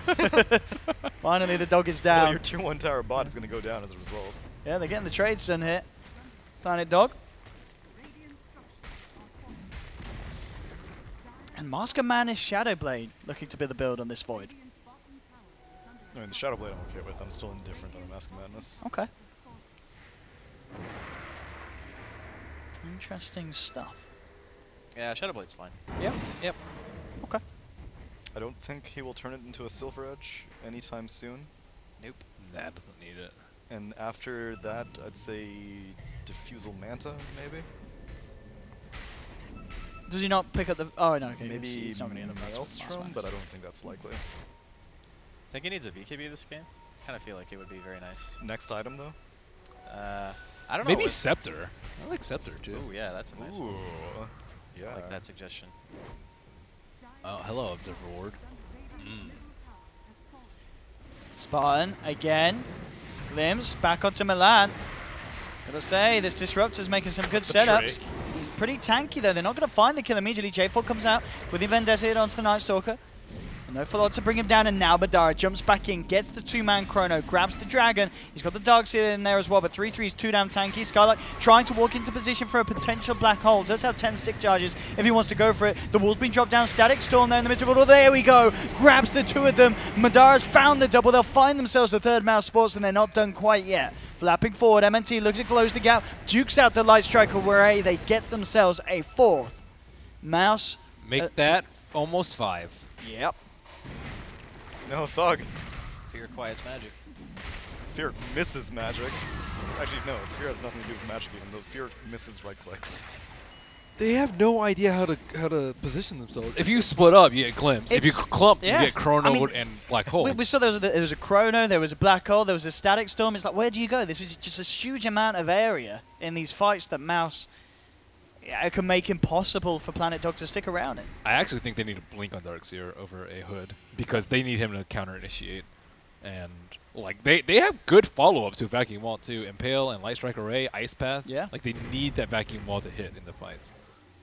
Finally, the dog is Well, down. your 2-1 tower bot is going to go down as a result. Yeah, they're getting the trades done here. Planet Dog. And Masker Man is Shadowblade, looking to be the build on this Void. I mean, the Shadow Blade I'm okay with. I'm still indifferent on the Mask of Madness. Okay. Interesting stuff. Yeah, Shadowblade's fine. Yep. Yep. Okay. I don't think he will turn it into a Silver Edge anytime soon. Nope. That doesn't need it. And after that, I'd say Diffusal Manta, maybe? Does he not pick up the... Oh, no, okay. Maybe he's not going to get the Maelstrom, but I don't think that's likely. Think he needs a BKB this game? Kind of feel like it would be very nice. Next item, though? I don't know. Maybe what- Scepter. I like Scepter too. Ooh, yeah, that's a nice Ooh. one. Yeah. I like that suggestion. Oh, hello, Observer Ward. Spartan, again. Limbs, back onto Milan. Gotta say, this Disruptor's making some good setups. He's pretty tanky, though. They're not going to find the kill immediately. J4 comes out with the Vendetta hit onto the Night Stalker. No follow to bring him down, and now Madara jumps back in, gets the two-man chrono, grabs the dragon. He's got the Darkseer in there as well, but 3-3 is too damn tanky. Skylight trying to walk into position for a potential black hole. Does have 10 stick charges if he wants to go for it. The wall's been dropped down. Static Storm there in the midst of it all. There we go. Grabs the two of them. Madara's found the double. They'll find themselves a third Mouse Sports, and they're not done quite yet. Flapping forward, MNT looks to close the gap. Dukes out the Light Striker where they get themselves a fourth. Mouse. Make that almost 5. Yep. No, Thug. Fear quiets magic. Fear misses magic. Actually, no, Fear has nothing to do with magic even, though Fear misses right clicks. They have no idea how to position themselves. If you split up, you get glimpse. If you clump, yeah. you get chrono I mean, and black hole. We saw there was a chrono, there was a black hole, there was a static storm. It's like, where do you go? This is just a huge amount of area in these fights that Mouse can make impossible for Planet Dog to stick around in. I actually think they need to blink on Darkseer over a Hood because they need him to counter-initiate. And like they have good follow-up to Vacuum Wall too. Impale and Light Strike Array, Ice Path. Yeah. Like they need that Vacuum Wall to hit in the fights.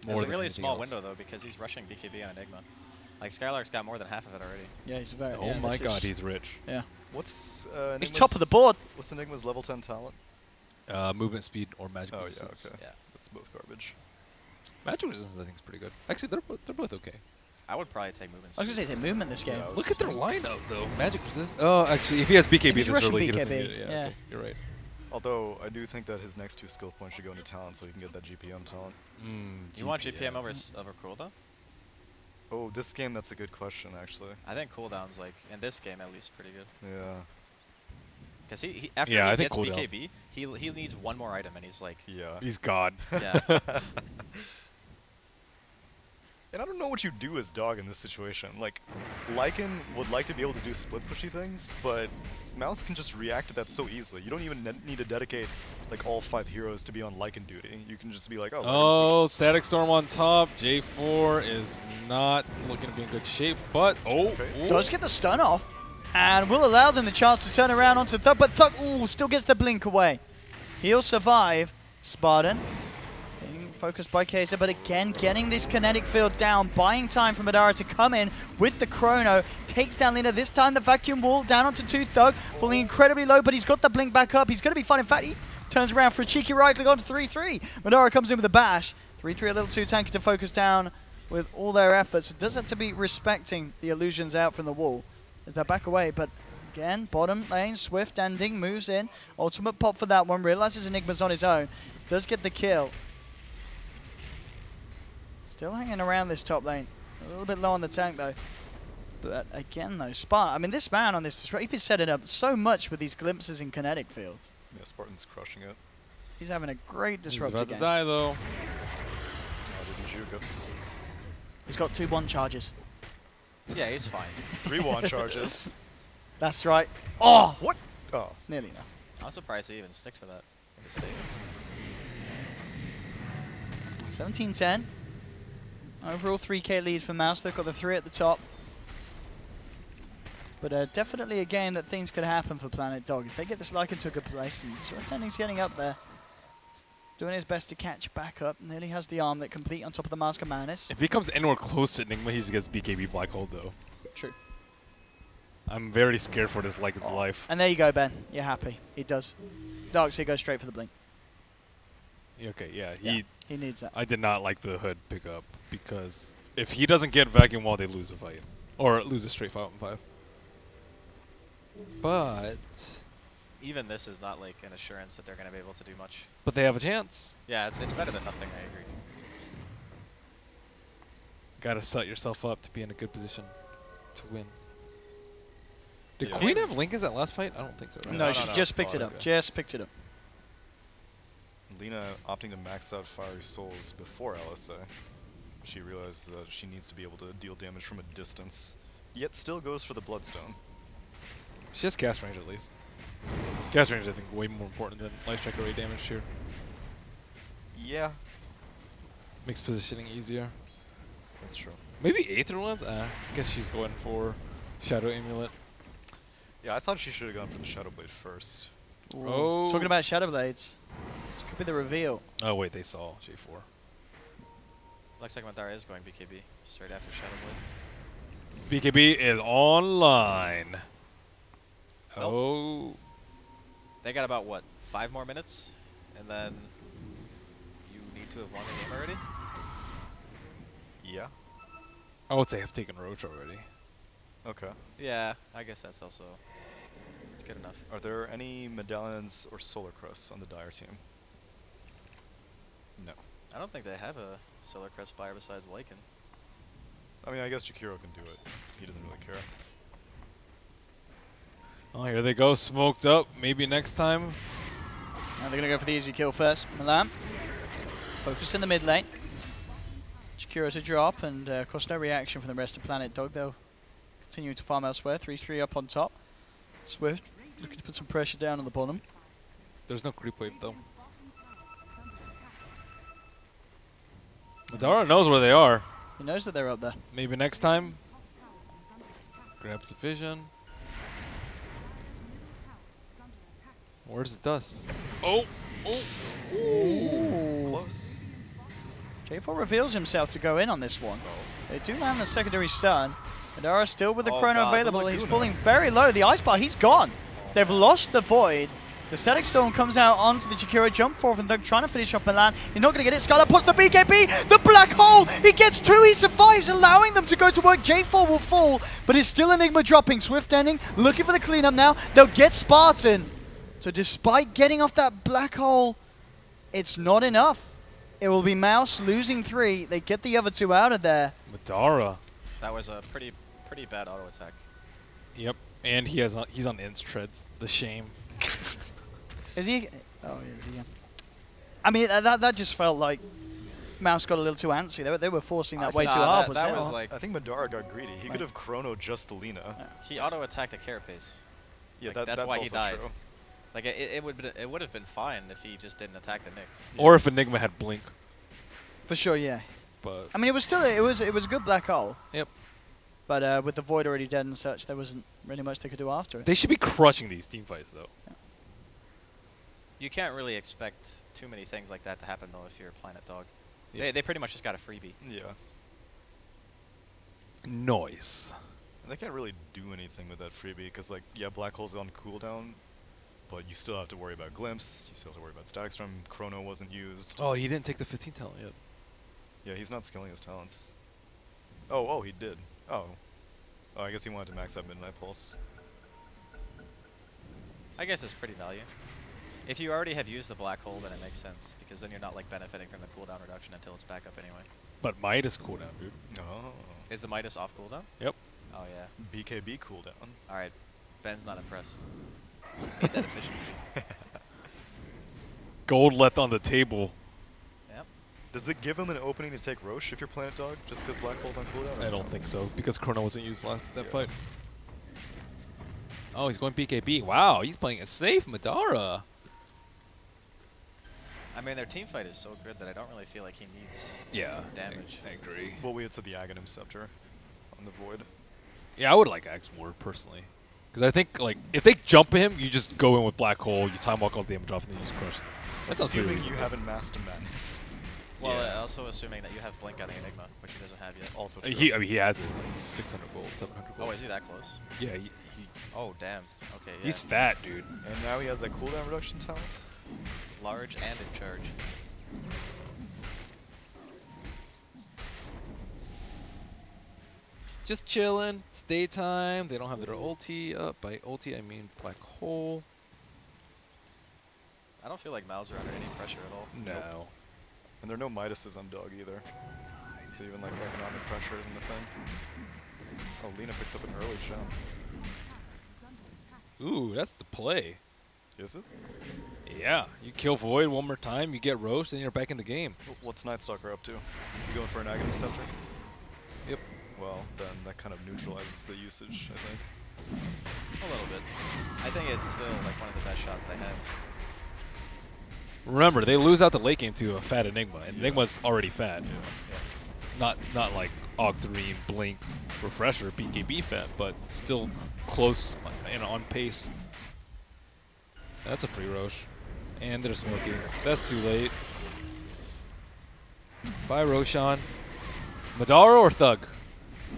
There's a really small window though because he's rushing BKB on Enigma. Like Skylark's got more than half of it already. Yeah, he's very. Oh my god, he's rich. Yeah. What's he's top of the board. What's Enigma's level 10 talent? Movement speed or magic Oh resistance. yeah, okay. Yeah. That's both garbage. Magic resistance I think is pretty good. Actually, they're both okay. I would probably take movement. I was gonna say movement this game. Look at their lineup though. Magic resist. Oh, actually, if he has BKB, he's this rushing really he doesn't BKB, get it. yeah. Okay, you're right. Although I do think that his next 2 skill points should go into talent, so he can get that GPM talent. You want GPM over cooldown? Oh, this game, that's a good question, actually. I think cooldown's like in this game at least pretty good. Yeah. Because he after Yeah, I he think gets cooldown. BKB, he needs one more item and he's like, Yeah. He's God. yeah. And I don't know what you do as Dog in this situation. Like, Lycan would like to be able to do split pushy things, but Mouse can just react to that so easily. You don't even need to dedicate like all 5 heroes to be on Lycan duty. You can just be like, oh. Oh, Static Storm on top. J4 is not looking to be in good shape, but Does get the stun off, and will allow them the chance to turn around onto Thug, but Thug still gets the blink away. He'll survive. Spartan being focused by Kaiser, but again getting this kinetic field down, buying time for Madara to come in with the chrono. Takes down Lina. This time the vacuum wall down onto 2 Thug, falling incredibly low, but he's got the blink back up. He's going to be fine. In fact, he turns around for a cheeky right click onto 3-3. Madara comes in with a bash. 3-3 a little too tanky to focus down with all their efforts. It does have to be respecting the illusions out from the wall as they back away, but again, bottom lane, Swift ending, moves in. Ultimate pop for that one, realizes Enigma's on his own. Does get the kill. Still hanging around this top lane. A little bit low on the tank though. But again though, Spartan, I mean this man on this, he's been setting up so much with these glimpses in kinetic fields. Yeah, Spartan's crushing it. He's having a great he's disruptor about game. to die though. Oh, didn't you go? He's got 2 1 charges. Yeah, he's fine. 3 1 charges. That's right. Oh! What? Oh. Nearly enough. I'm surprised he even sticks with that. Just save it. 17-10. Overall 3k lead for Mouse. They've got the 3 at the top. But definitely a game that things could happen for Planet Dog. If they get this Lycan to a good place, and Tending's getting up there. Doing his best to catch back up. Nearly has the arm that complete on top of the Mask of Madness. If he comes anywhere close to Enigma, he gets BKB Black Hole though. True. I'm very scared for this Lycan's life. And there you go, Ben. You're happy. He does. Darkseer goes straight for the blink. Okay, yeah, He needs that. I did not like the Hood pickup because if he doesn't get Vacuum Wall, they lose a fight. Or lose a straight 5-on-5. But Even this is not like an assurance that they're going to be able to do much. they have a chance. Yeah, it's better than nothing, I agree. Gotta set yourself up to be in a good position to win. Did Yeah. Queen have Lincolns that last fight? I don't think so, right? No, No, she no, just picked it up. okay. Just picked it up. Lina opting to max out Fiery Souls before LSA. She realized that she needs to be able to deal damage from a distance, yet still goes for the Bloodstone. She has cast range at least. Cast range, I think, way more important than Life Strike Array damage here. Yeah, Makes positioning easier. that's true. Maybe Aether Lens? I guess she's going for Shadow Amulet. Yeah, I thought she should have gone for the Shadow Blade first. Ooh. Oh. Talking about Shadow Blades. This could be the reveal. Oh wait, they saw J4. Looks like Madara is going BKB straight after Shadow Blade. BKB is online. Nope. Oh. They got about, what, 5 more minutes? And then you need to have won the game already? Yeah. I would say I've taken Roach already. Okay. Yeah, I guess that's also... It's good enough. Are there any medallions or solar crusts on the Dire team? No. I don't think they have a Solar Crest buyer besides Lycan. I mean, I guess Jakiro can do it. He doesn't really care. Oh, here they go, smoked up. Maybe next time. Now they're going to go for the easy kill first. Milan, focused in the mid lane. Jakiro to drop, and of course no reaction from the rest of Planet Dog. They'll continue to farm elsewhere. 3-3 up on top. Swift looking to put some pressure down on the bottom. There's no creep wave, though. Madara knows where they are. He knows that they're up there. Maybe next time. Grabs the vision. Where's the dust? Oh! Oh! Ooh. Close. J4 reveals himself to go in on this one. They do land the secondary stun. Madara still with the Oh chrono God, the available. He's Laguna. falling very low. The ice bar, he's gone. They've lost the void. The static storm comes out onto the Jakiro jump forward, and they're trying to finish off Milan. He's not going to get it. Skylar puts the BKB. The black hole. He gets 2. He survives, allowing them to go to work. J4 will fall, but it's still Enigma dropping. Swift ending, looking for the cleanup now. They'll get Spartan. So despite getting off that black hole, it's not enough. It will be Mouse losing 3. They get the other 2 out of there. Madara. That was a pretty bad auto attack. Yep. And he's on In's treads. The shame. Is he? Oh, is he? Yeah. I mean, that just felt like Mouse got a little too antsy. They were forcing that way too hard. That was like... I think Madara got greedy. He could have chrono just the Lina. He auto-attacked a Carapace. Yeah, Like, that's why he also died. true. Like, it would have been fine if he just didn't attack the Nyx. Or if Enigma had Blink. For sure, yeah. But I mean, it was still it was a good black hole. Yep. But with the void already dead and such, there wasn't really much they could do after it. they should be crushing these team fights, though. You can't really expect too many things like that to happen, though, if you're a Planet Dog. Yeah. They pretty much just got a freebie. Yeah. Noise. And they can't really do anything with that freebie, because, like, yeah, Black Hole's on cooldown, but you still have to worry about Glimpse, you still have to worry about Static Storm, Chrono wasn't used. Oh, he didn't take the 15 talent yet. Yeah, he's not skilling his talents. Oh, he did. Oh, I guess he wanted to max out Midnight Pulse. I guess it's pretty value. If you already have used the Black Hole, then it makes sense, because then you're not, like, benefiting from the cooldown reduction until it's back up anyway. But Midas cooldown, dude. Oh. Is the Midas off cooldown? Yep. Oh, yeah. BKB cooldown. Alright. Ben's not impressed. Need that efficiency. Gold left on the table. Yep. Does it give him an opening to take Roche if you're Planet Dog, just because Black Hole's on cooldown? or I don't no? think so, because Chrono wasn't used last that Yeah. fight. Oh, he's going BKB. Wow, he's playing it safe, Madara. I mean, their team fight is so good that I don't really feel like he needs Yeah, damage. I agree. Well, we had said the Aghanim Scepter on the Void. Yeah, I would like Axe more, personally. Because I think, like, if they jump him, you just go in with Black Hole, you time walk all the damage off, and then you just crush them. That sounds pretty Assuming you reasonable. haven't Master Madness. Well, Yeah. also assuming that you have Blink on the Enigma, which he doesn't have yet. Also true. I mean, he has it, like 600 gold, 700 gold. Oh, is he that close? Yeah, Oh, damn. Okay, yeah. he's fat, dude. And now he has that cooldown reduction talent? large and in charge. Just chilling. It's daytime. They don't have their ulti up. By ulti, I mean Black Hole. I don't feel like Mouse are under any pressure at all. No. And there are no Midases on Dog either. So even like economic pressure isn't a thing. Oh, Lina picks up an early jump. Ooh, that's the play. Is it? Yeah, you kill Void one more time, you get Roast, and you're back in the game. What's Nightstalker up to? Is he going for an Aghanim Scepter? Yep. Well, then that kind of neutralizes the usage, I think. A little bit. I think it's still like one of the best shots they have. Remember, they lose out the late game to a fat Enigma, and Yeah. Enigma's already fat. Yeah. Not like Octarine, Blink, Refresher, BKB fat, but still close and on pace. That's a free Roche. And they're smoking. That's too late. Bye, Roshan. Madara or Thug?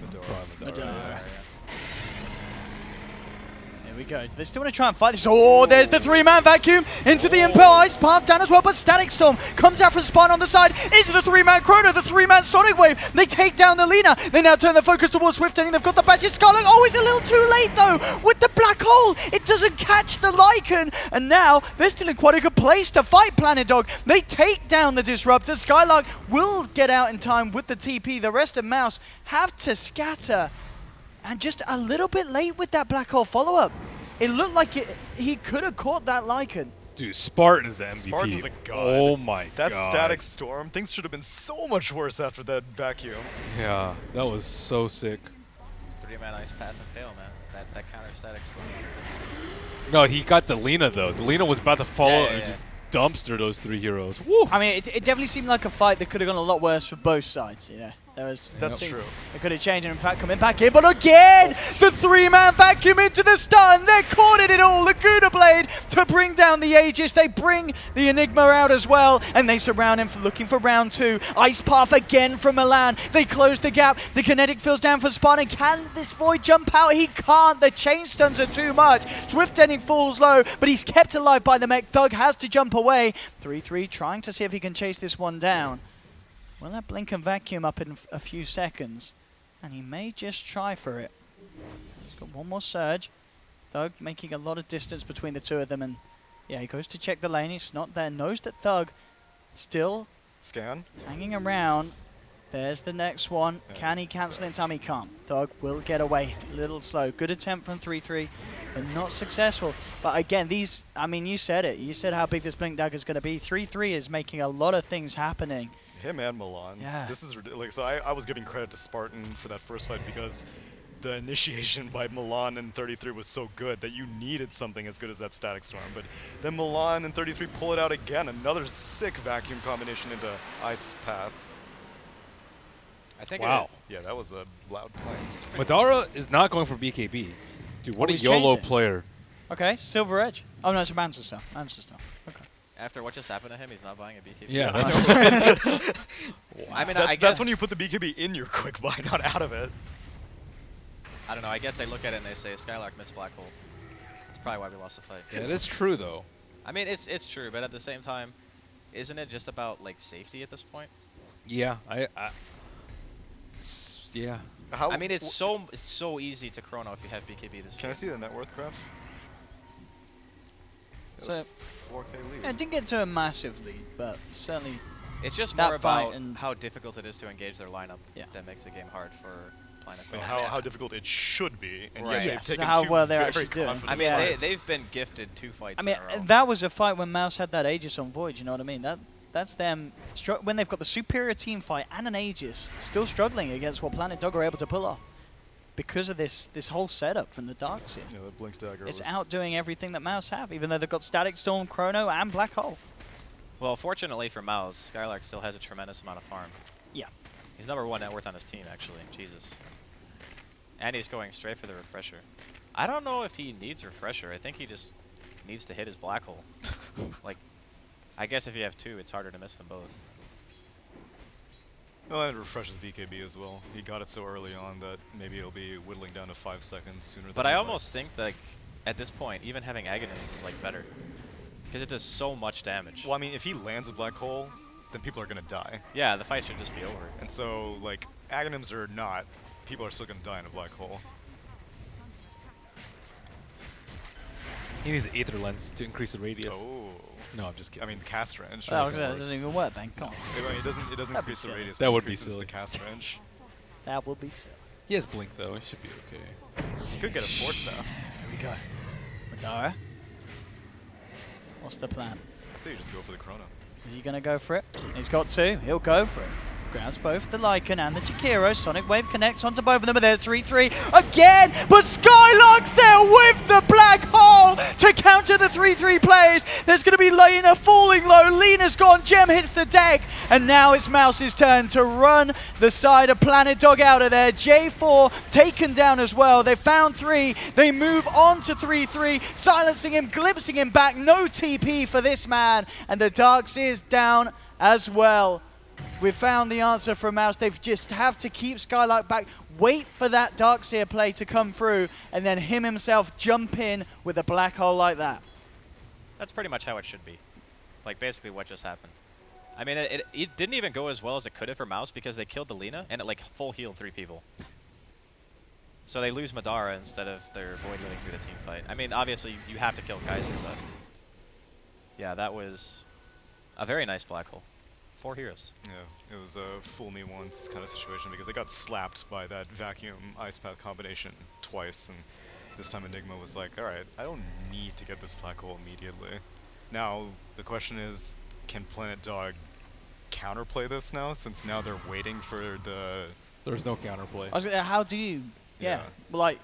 Madara. Here we go. They still want to try and fight this. Oh, there's the three-man vacuum into the Impel Ice path down as well, but Static Storm comes out from Spine on the side into the three-man Chrono, the three-man Sonic Wave. They take down the Lina. They now turn their focus towards Swift Ending. They've got the Bastion Scarlet. Oh, it's a little too late though with the black hole. It doesn't catch the Lycan, and now they're still in quite a good place to fight Planet Dog. They take down the Disruptor. Skylark will get out in time with the TP. The rest of Mouse have to scatter. And just a little bit late with that black hole follow-up. It looked like he could have caught that Lycan. Dude, Spartan is the MVP. Spartan's a god. Oh my god. That Static Storm, things should have been so much worse after that vacuum. Yeah, that was so sick. Three-man Ice Path and fail, man. That counter Static Storm. No, he got the Lina though. The Lina was about to follow and yeah. just dumpster those three heroes. Woo! I mean, it definitely seemed like a fight that could have gone a lot worse for both sides, you know. That's true. It could have changed, and in fact, coming back in, but again, the three-man vacuum into the stun. They're caught in it all. Laguna Blade to bring down the Aegis. They bring the Enigma out as well, and they surround him for looking for round 2. Ice Path again from Milan. They close the gap. The kinetic feels down for Spartan. Can this Void jump out? He can't. The chain stuns are too much. Swift Ending falls low, but he's kept alive by the mech. Thug has to jump away. 3-3 trying to see if he can chase this one down. Well, that blink and vacuum up in a few seconds, and he may just try for it. He's got one more surge. Thug making a lot of distance between the two of them, and yeah, he goes to check the lane. He's not there. Knows that Thug still hanging around. There's the next one. Yeah, can he cancel in time? He can't. Thug will get away. A little slow. Good attempt from 3-3, but not successful. But again, these, I mean, you said it. You said how big this blink dagger is going to be. 3-3 is making a lot of things happening. Him and Milan. Yeah. This is ridiculous. So I was giving credit to Spartan for that first fight because the initiation by Milan and 33 was so good that you needed something as good as that Static Storm. But then Milan and 33 pull it out again. Another sick vacuum combination into Ice Path. I think wow. Yeah, that was a loud play. Madara is not going for BKB. Dude, what a he's YOLO changed it. player. Okay, Silver Edge. Oh no, it's a Mansa stuff. Mansa stuff. Okay. After what just happened to him, he's not buying a BKB. Yeah, I mean, that's, guess that's when you put the BKB in your quick buy, not out of it. I don't know. I guess they look at it and they say Skylark missed Black Hole. That's probably why we lost the fight. Yeah, it is true though. I mean, it's true, but at the same time, isn't it just about like safety at this point? Yeah, yeah. I mean, it's so easy to chrono if you have BKB this Can I see the net worth graph? So, 4K lead. yeah, it didn't get to a massive lead, but certainly It's just that more fight about and how difficult it is to engage their lineup Yeah. that makes the game hard for Planet And Dog. how difficult it should be. And Right. yet Yes, they've taken how two well they're very actually doing. confident I mean, fights. they've been gifted 2 fights I mean, in a row. that was a fight when Mouse had that Aegis on Void, you know what I mean? That's them, when they've got the superior team fight and an Aegis, still struggling against what Planet Dog are able to pull off. Because of this whole setup from the Darkseer. Yeah, that Blink Dagger It's was outdoing everything that Mouse have, even though they've got Static Storm, Chrono, and Black Hole. Well, fortunately for Mouse, Skylark still has a tremendous amount of farm. Yeah. He's #1 net worth on his team, actually. Jesus. And he's going straight for the Refresher. I don't know if he needs Refresher. I think he just needs to hit his Black Hole. Like, I guess if you have 2, it's harder to miss them both. Well, and it refreshes BKB as well. He got it so early on that maybe it'll be whittling down to 5 seconds sooner But than I you'd almost think that at this point, even having Aghanim's is like better. Because it does so much damage. Well, I mean, if he lands a Black Hole, then people are going to die. Yeah, the fight should just be over. And so, like, Aghanims or not, people are still going to die in a Black Hole. He needs an Aether Lens to increase the radius. Oh. No, I'm just kidding. I mean, the cast range. That doesn't even work, Ben. Come on. I mean, it doesn't That'd be increase the silly. radius. That but would be increases silly. the cast range. That will be silly. He has Blink though. He should be okay. You could get a Force Staff. Here we go. Madara. What's the plan? I say you just go for the Chrono. Is he going to go for it? He's got to. He'll go for it. Grabs both the Lycan and the Jakiro. Sonic Wave connects onto both of them, and there's 3-3 again. But Skylark's there with the Black Hole to counter the 3-3 plays. There's going to be Lena falling low. Lena's gone. Gem hits the deck. And now it's Mouse's turn to run the side of Planet Dog out of there. J4 taken down as well. They found 3. They move on to 3-3, silencing him, glimpsing him back. No TP for this man. And the Darkseer's down as well. We've found the answer from Mouse. They just have to keep Skylark back wait for that Darkseer play to come through, and then himself jump in with a black hole like that. That's pretty much how it should be. Like, basically what just happened. I mean, it didn't even go as well as it could have for mouz because they killed the Lina, and it, like, full healed 3 people. So they lose Madara instead of their Void living through the team fight. I mean, obviously, you have to kill Kaiser, but... Yeah, that was a very nice black hole. 4 heroes. Yeah, it was a fool me once kind of situation because they got slapped by that vacuum ice path combination twice, and this time Enigma was like, alright, I don't need to get this black hole immediately. Now, the question is, can Planet Dog counterplay this now, since now they're waiting for the... There's no counterplay. I was gonna, how do you... Yeah. Well, like...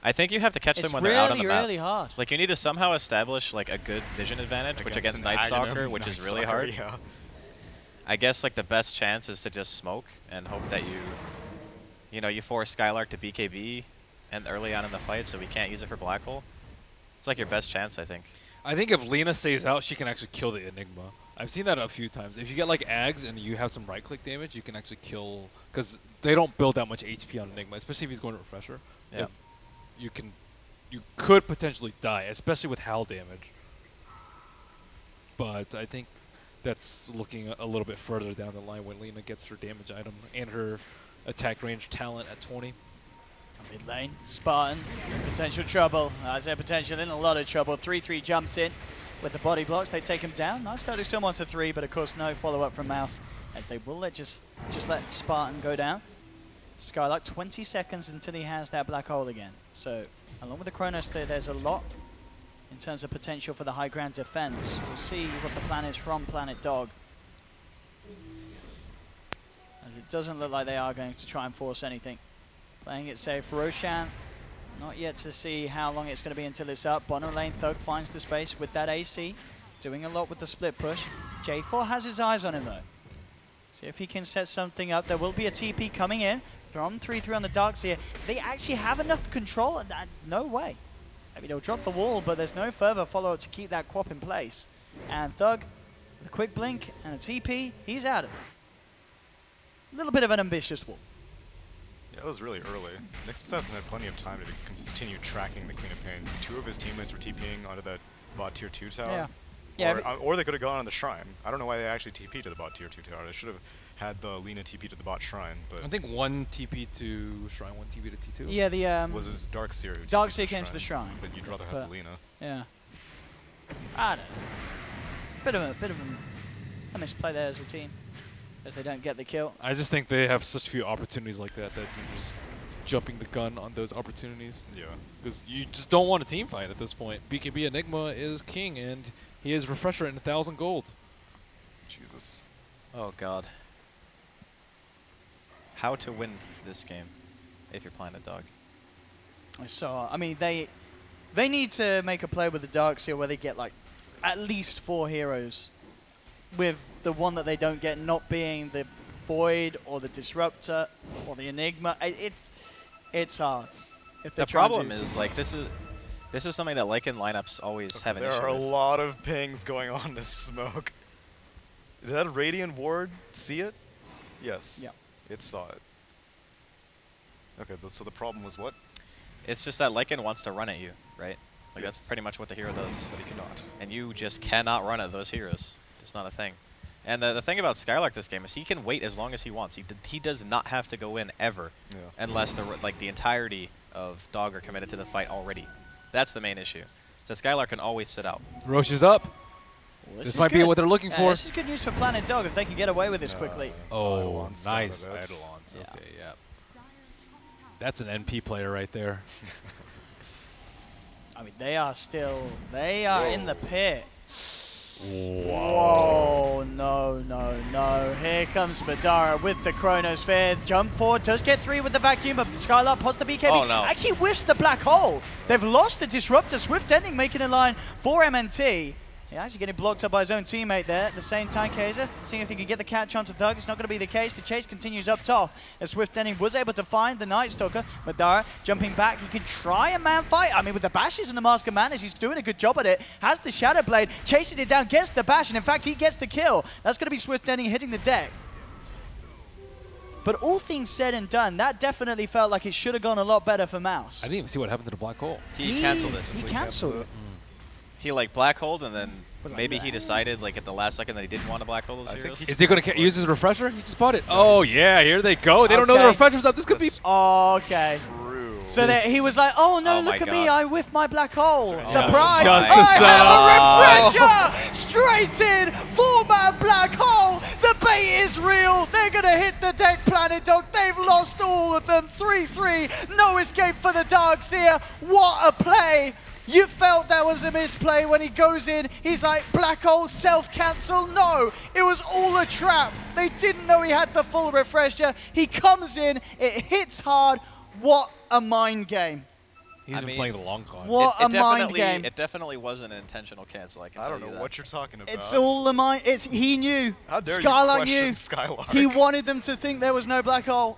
I think you have to catch them when really, they're out on the map. It's really hard. Like, you need to somehow establish, like, a good vision advantage, which against Night Stalker, which is really hard. Yeah. I guess, like, the best chance is to just smoke and hope that you force Skylark to BKB and early on in the fight so we can't use it for black hole. It's like your best chance, I think. I think if Lina stays out, she can actually kill the Enigma. I've seen that a few times. If you get like Ags and you have some right-click damage, you can actually kill, because they don't build that much HP on Enigma, especially if he's going to Refresher. Yeah. You could potentially die, especially with HAL damage. But I think that's looking a little bit further down the line when Lina gets her damage item and her attack range talent at 20. Mid lane, Spartan, potential trouble. I say potential, in a lot of trouble. 3-3 jumps in with the body blocks. They take him down. Nice to do someone to 3, but of course no follow-up from mouz. And they will just let Spartan go down. Skylark, 20 seconds until he has that black hole again. So, along with the Chronos there's a lot in terms of potential for the high ground defense. We'll see what the plan is from Planet Dog. As it doesn't look like they are going to try and force anything. Playing it safe. Roshan, not yet to see how long it's going to be until it's up. Bottom lane, Thug finds the space with that AC. Doing a lot with the split push. J4 has his eyes on him though. See if he can set something up. There will be a TP coming in. From 3-3 on the Darkseer. They actually have enough control. No way. Maybe they'll drop the wall, but there's no further follow-up to keep that Quap in place. And Thug, with a quick blink and a TP, he's out of it. A little bit of an ambitious wall. Yeah, that was really early. Nexus hasn't had plenty of time to continue tracking the Queen of Pain. 2 of his teammates were TPing onto that bot tier 2 tower. Yeah. Or they could have gone on the shrine. I don't know why they actually TP to the bot tier 2 tower. They should have had the Lina TP to the bot shrine. But I think 1 TP to shrine, 1 TP to T2. Yeah, the was his Darkseer. Darkseer came to the shrine. But you'd rather have the Lina. Yeah. I don't know. Bit of a misplay there as a team, as they don't get the kill. I just think they have such few opportunities like that you're just jumping the gun on those opportunities. Yeah. Because you just don't want a team fight at this point. BKB Enigma is king, and he is Refresher in 1,000 gold. Jesus. Oh, God. How to win this game if you're Planet Dog. I mean, they need to make a play with the Darkseer where they get like at least 4 heroes, with the one that they don't get not being the Void or the Disruptor or the Enigma. It's hard. The problem is, like, this is something that Lycan lineups always have an issue with. There are a lot of pings going on in this smoke. Did that Radiant Ward see it? Yes. Yeah. It saw it. Okay, so the problem was what? It's just that Lycan wants to run at you, right? Like, that's pretty much what the hero does. But he cannot. And you just cannot run at those heroes. It's not a thing. And the thing about Skylark this game is he can wait as long as he wants. He does not have to go in ever, unless the entirety of Dog are committed to the fight already. That's the main issue. So Skylark can always sit out. Roche is up. Well, this might be what they're looking for. This is good news for Planet Dog if they can get away with this quickly. Oh, nice. Eidolons. Yeah. Okay, yeah. That's an NP player right there. I mean, they are in the pit. Whoa. No. Here comes Madara with the Chronosphere. Jump forward, does get 3 with the vacuum, but Skylark pots the BKB. Oh, no. Actually whiffs the black hole. They've lost the Disruptor. Swift Ending making a line for MNT. He's actually getting blocked up by his own teammate there. At the same time, Kaiser seeing if he can get the catch onto Thug. It's not going to be the case. The chase continues up top as Swift Ending was able to find the Night Stalker. Madara jumping back. He can try a man fight. I mean, with the bashes and the Mask of Madness, he's doing a good job at it. Has the Shadow Blade, chases it down, gets the bash, and in fact, he gets the kill. That's going to be Swift Ending hitting the deck. But all things said and done, that definitely felt like it should have gone a lot better for mouz. I didn't even see what happened to the black hole. He canceled it. He cancelled it. He like black holed, and then Was maybe like he that. decided like at the last second that he didn't want to black hole those I think zeros. he- Is he going to use his refresher? He just bought it. Oh, yeah, here they go. They don't know the Okay. refresher's up. This could be... That's Oh, okay. true. So that he was like, oh no, Oh my look at me, God. I whiffed my black hole. That's right. Surprise! Just I to have a refresher! Straight in, 4-man black hole. The bait is real. They're going to hit the deck, Planet Dog. They've lost all of them. 3-3. No escape for the Darks here. What a play. You felt that was a misplay when he goes in. He's like, black hole, self-cancel. No, it was all a trap. They didn't know he had the full refresher. He comes in, it hits hard. What a mind game. He's been mean, playing the long con. What a mind definitely- game. It definitely wasn't an intentional cancel. I can I tell don't you know that. what you're talking about. It's all the mind. He knew. How dare Skylark you knew. question Skylark? He wanted them to think there was no black hole.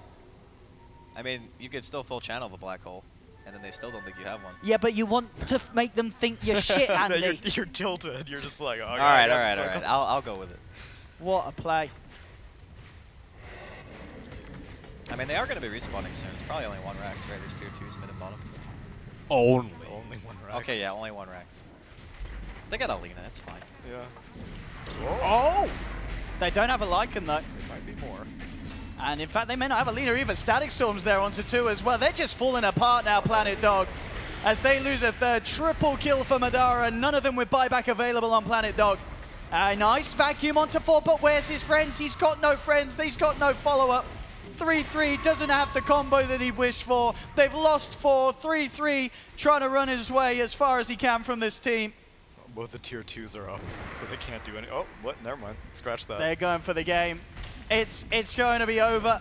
I mean, you could still full channel the black hole, and then they still don't think you have one. Yeah, but you want to make them think you're shit, That Andy. you're tilted. You're just like, oh, All right. I'll go with it. What a play. I mean, they are going to be respawning soon. It's probably only one racks, right? There's tier 2s mid and bottom. Only. Only one rack. Okay, yeah, only one racks. They got Alina, it's fine. Yeah. Oh! They don't have a Lycan though. It might be more. And in fact, they may not have a Lina either. Static Storm's there onto 2 as well. They're just falling apart now, Planet Dog. As they lose a third. Triple kill for Madara. None of them with buyback available on Planet Dog. A nice vacuum onto 4, but where's his friends? He's got no friends. He's got no follow-up. 3-3 doesn't have the combo that he wished for. They've lost 4. 3-3 trying to run his way as far as he can from this team. Both the tier 2s are up, so they can't do any. Oh, what? Never mind. Scratch that. They're going for the game. It's going to be over.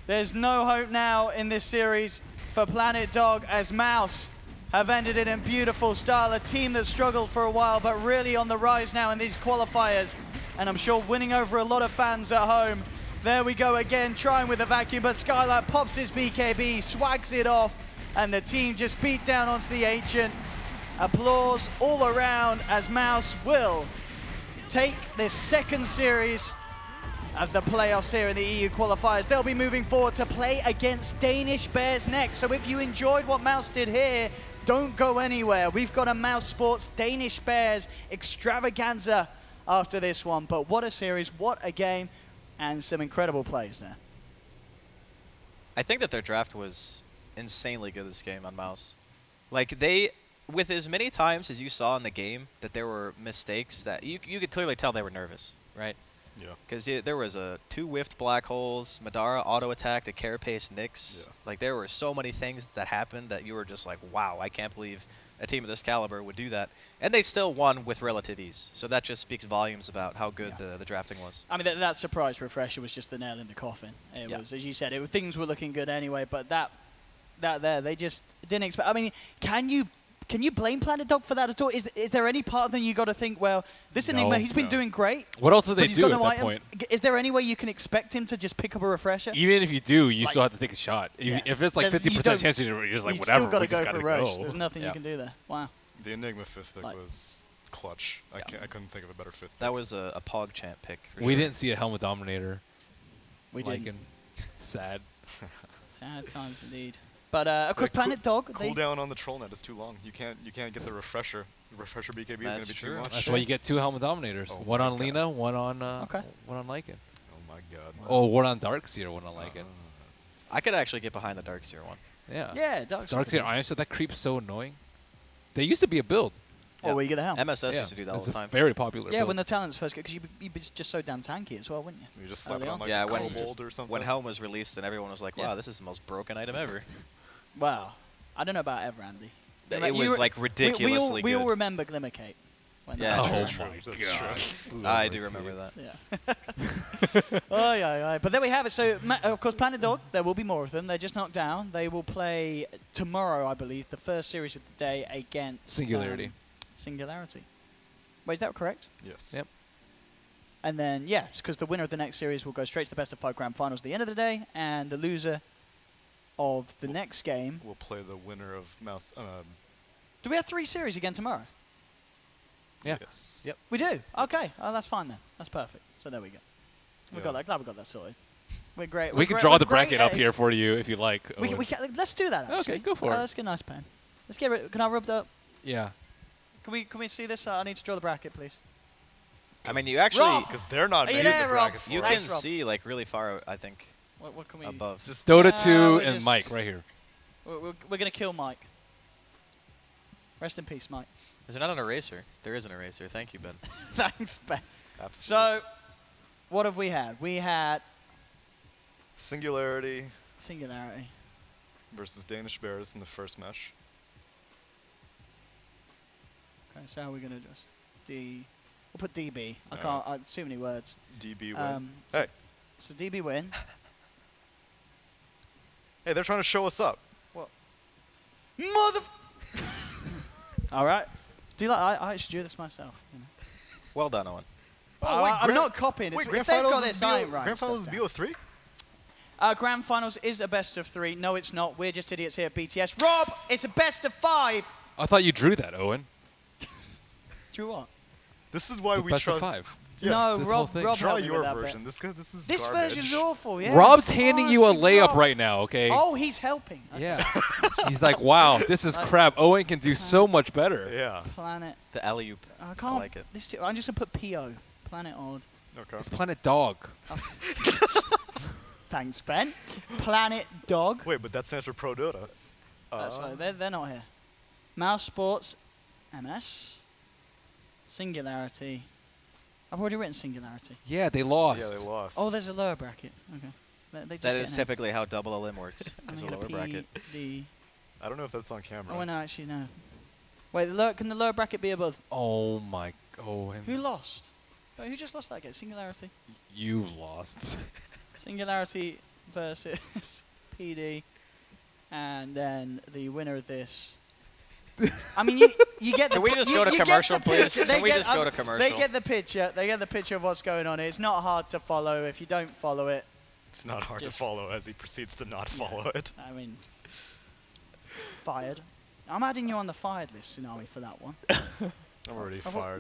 There's no hope now in this series for Planet Dog as mouz have ended it in beautiful style. A team that struggled for a while, but really on the rise now in these qualifiers. And I'm sure winning over a lot of fans at home. There we go again, trying with a vacuum, but Skylark pops his BKB, swags it off, and the team just beat down onto the Ancient. Applause all around as mouz will take this second series of the playoffs here in the EU qualifiers. They'll be moving forward to play against Danish Bears next. So if you enjoyed what mouz did here, don't go anywhere. We've got a mouz Sports Danish Bears extravaganza after this one. But what a series, what a game, and some incredible plays there. I think that their draft was insanely good this game on mouz. Like, they, with as many times as you saw in the game that there were mistakes, that you could clearly tell they were nervous, right? Yeah. Because there was 2 whiffed black holes, Madara auto-attacked, a carapace Nyx. Yeah. Like, there were so many things that happened that you were just like, wow, I can't believe a team of this caliber would do that. And they still won with relative ease. So that just speaks volumes about how good the drafting was. I mean, that surprise refresher was just the nail in the coffin. It Yeah. was, as you said, things were looking good anyway, but that there, they just didn't expect. I mean, can you blame Planet Dog for that at all? Is there any part of them you got to think, well, this Enigma, he's been doing great. What else did but they he's do got at no that item. point? Is there any way you can expect him to just pick up a refresher? Even if you do, you Like- still have to take a shot. Yeah. If it's like There's- you 50% don't- chance, you're just like, You've whatever, still got we to just go gotta for Roche. go. There's nothing Yeah. you can do there. Wow. The Enigma 5th pick Like- was clutch. Yeah. I couldn't think of a better 5th pick. That was a Pog champ pick. For We sure. didn't see a Helmet Dominator. We Like didn't. Sad. Sad times indeed. But of course, Planet Dog. Cooldown on the troll net is too long. You can't get the refresher. The refresher BKB is going That's to be true. too much. That's why you get 2 Helmet Dominators. Oh One my on God. Lina, one on Okay. one on Lycan. Oh my god. Oh, one on Darkseer, one on Lycan. I could actually get behind the Darkseer one. Yeah. Yeah, Darkseer. Darkseer Iron Shot, that creep's so annoying. They used to be a build. Oh, where you get the helm. MSS Yeah. used to do that all It's the a time. very popular Yeah, build. when the talents first get, because you'd be just so damn tanky as well, wouldn't you? You just slap Early it on on. like Yeah, a when kobold or something. when Helm was released and everyone was like, wow, Yeah. this is the most broken item ever. Wow. I don't know about ever, Andy. It was like ridiculously we all good. remember Glimmercape. When Yeah, that true. was my That's God. true. I do remember that. Yeah. Oh, yeah. But there we have it. So, of course, Planet Dog, there will be more of them. They're just knocked down. They will play tomorrow, I believe, the first series of the day against Singularity. Singularity. Wait, is that correct? Yes. Yep. And then, yes, because the winner of the next series will go straight to the best of 5 grand finals at the end of the day, and the loser of the next game. We'll play the winner of mouz. Do we have 3 series again tomorrow? Yeah. Yes. Yep. We do. Okay. Oh, that's fine then. That's perfect. So there we go. We Yeah. got that. Glad we got that sorted. We're great. We can draw the bracket up here for you if you like. We can, let's do that, actually. Okay, go for it. Let's get a nice pen. Let's get rid. Can I rub the... Yeah. Can we see this? I need to draw the bracket, please. I mean, you actually Rob! Because they're not Are you made there, the Rob? bracket for you us. can Thanks, Rob. see like really far, I think, What can we... above. Just Dota Yeah, 2 we're and just- Mike right here. We're going to kill Mike. Rest in peace, Mike. Is there not an eraser? There is an eraser. Thank you, Ben. Thanks, Ben. absolutely. So, what have we had? We had Singularity Singularity. versus Danish Bears in the first mesh. Okay, so how are we going to do this? D... We'll put DB. I Alright. can't... It's too many words. DB win. So, Hey. so DB win. Hey, they're trying to show us up. Mother... All right. Do you like... I actually drew this myself. You know. Well done, Owen. I'm not copying. Wait, If grand they've got finals this, is I ain't writing Grand stuff finals is down. BO3? Grand finals is a best of 3. No, it's not. We're just idiots here at BTS. Rob, it's a best of 5. I thought you drew that, Owen. Drew what? This is why The we best trust. of 5. Yeah. No, this whole Rob. thing. Rob Draw helped me your with that version. bit. This is This garbage. version's awful. Yeah. Rob's handing you a Honestly, layup Rob. right now, okay? Oh, he's helping. Okay. Yeah. He's like, wow, this is crap. Owen can do so much better. Yeah. Planet. The alley-oop. I can't. like it. This. I'm just gonna put PO. Planet Odd. Okay. It's Planet Dog. Thanks, Ben. Planet Dog. Wait, but that stands for Pro Dota. That's right. They're not here. Mouse Sports. MS. Singularity. I've already written Singularity. Yeah, they lost. Yeah, they lost. Oh, there's a lower bracket. Okay. They just That get is an typically how double a limb works. S. It's a I'm lower gonna bracket. D. I don't know if that's on camera. Oh, no, actually, no. Wait, can the lower bracket be above? Oh my. Owen. Who lost? Wait, who just lost that game? Singularity? You've lost. Singularity versus PD. And then the winner of this. I mean, you get the... Can we just you- go to you get commercial, the please? picture. Can They we get- just go to commercial? They get the picture. They get the picture of what's going on. It's not hard to follow if you don't follow it. It's not hard to Just- follow as he proceeds to not follow it. I mean, fired. I'm adding you on the fired list, Tsunami, for that one. I'm already What fired.